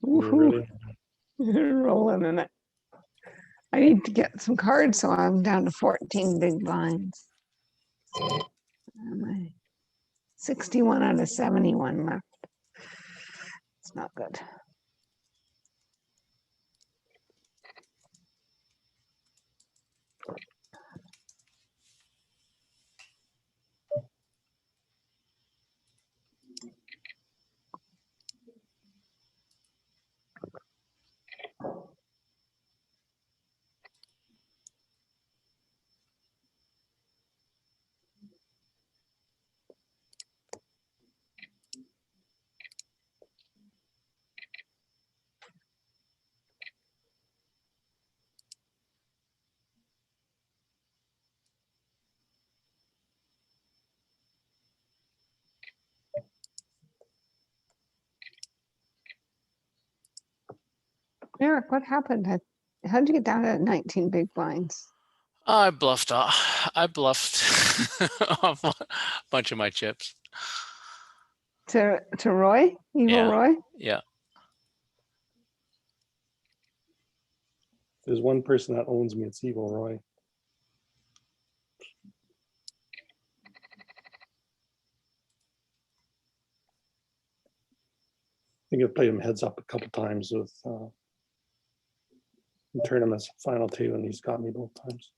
Woohoo. Rolling in it. I need to get some cards, so I'm down to 14 big blinds. 61 out of 71 left. It's not good. Eric, what happened? How'd you get down to 19 big blinds? I bluffed a bunch of my chips. To Roy? Evil Roy? Yeah. There's one person that owns me, it's Evil Roy. I think I've played him heads up a couple times with in tournaments, final two, and he's got me both times.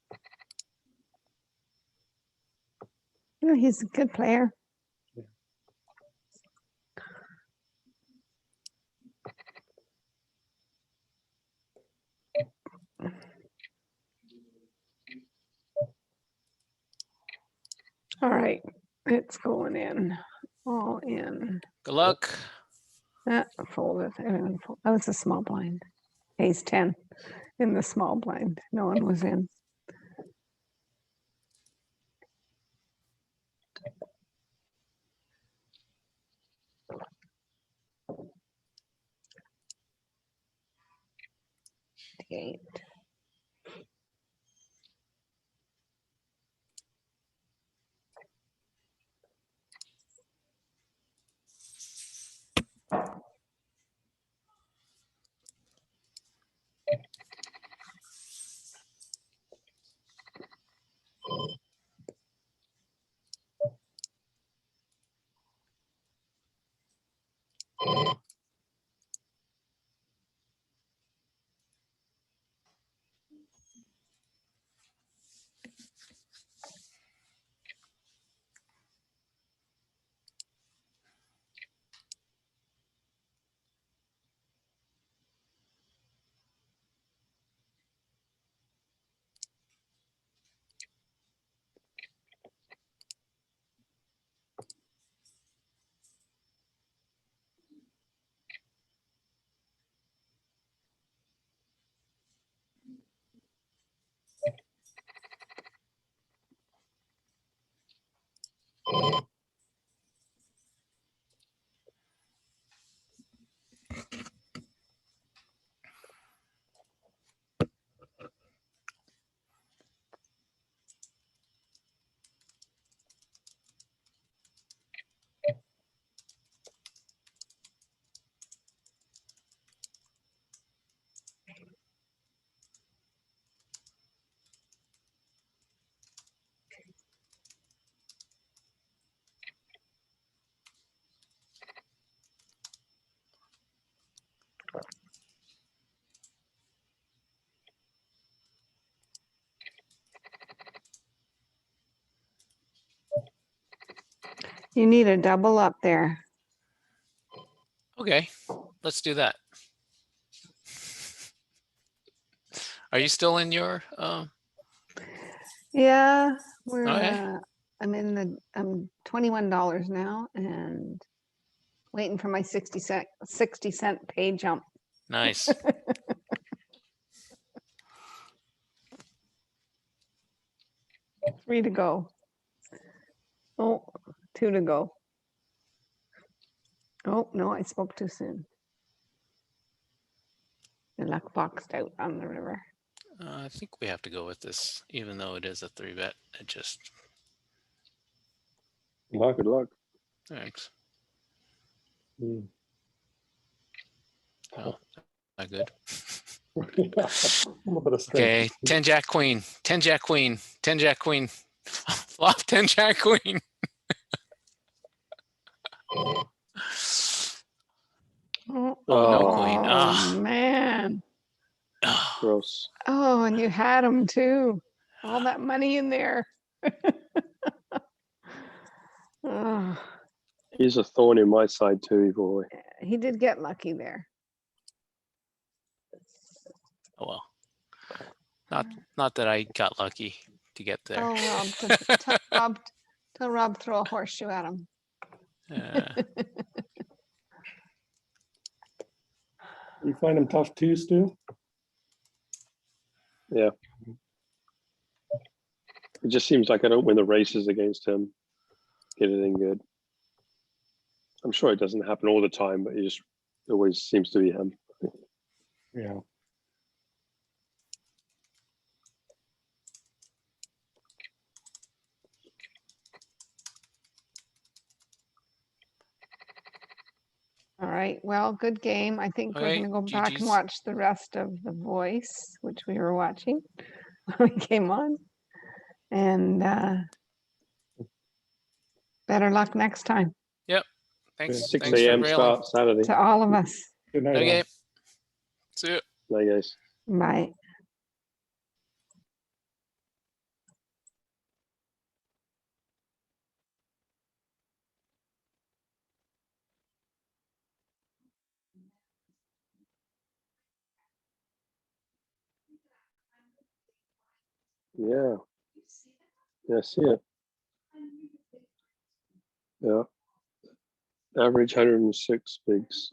Yeah, he's a good player. Yeah. All right, it's going in. All in. Good luck. That folded. Oh, it's a small blind. Ace 10 in the small blind. No one was in. Eight. You need a double up there. Okay, let's do that. Are you still in your? Yeah, we're. Okay. I'm $21 now and waiting for my 60-cent pay jump. Nice. 3 to go. Oh, 2 to go. Oh, no, I spoke too soon. The luck boxed out on the river. I think we have to go with this, even though it is a 3-bet. It just. Good luck. Thanks. Mm. Oh, not good. A little bit of strength. Okay, 10 Jack Queen, 10 Jack Queen, 10 Jack Queen, flop 10 Jack Queen. Oh, no queen. Oh, man. Gross. Oh, and you had him too. All that money in there. Oh, He's a thorn in my side too, boy. he did get lucky there. Oh well. Not that I got lucky to get there. Oh, tell Rob throw a horseshoe at him. You find him tough too, Stu? Yeah. It just seems like I don't win the races against him. Get anything good. I'm sure it doesn't happen all the time, but it always seems to be him. Yeah. All right, well, good game. I think we're Okay, gonna go back and GG's. watch the rest of The Voice, which we were watching when we came on. And better luck next time Yep. Thanks. 6 Thanks for a.m. railing. start Saturday. to all of us. Good night. all. Okay. See you. Night, guys. Bye. Yeah. Yeah, I see it. Yeah. Average 106 bigs.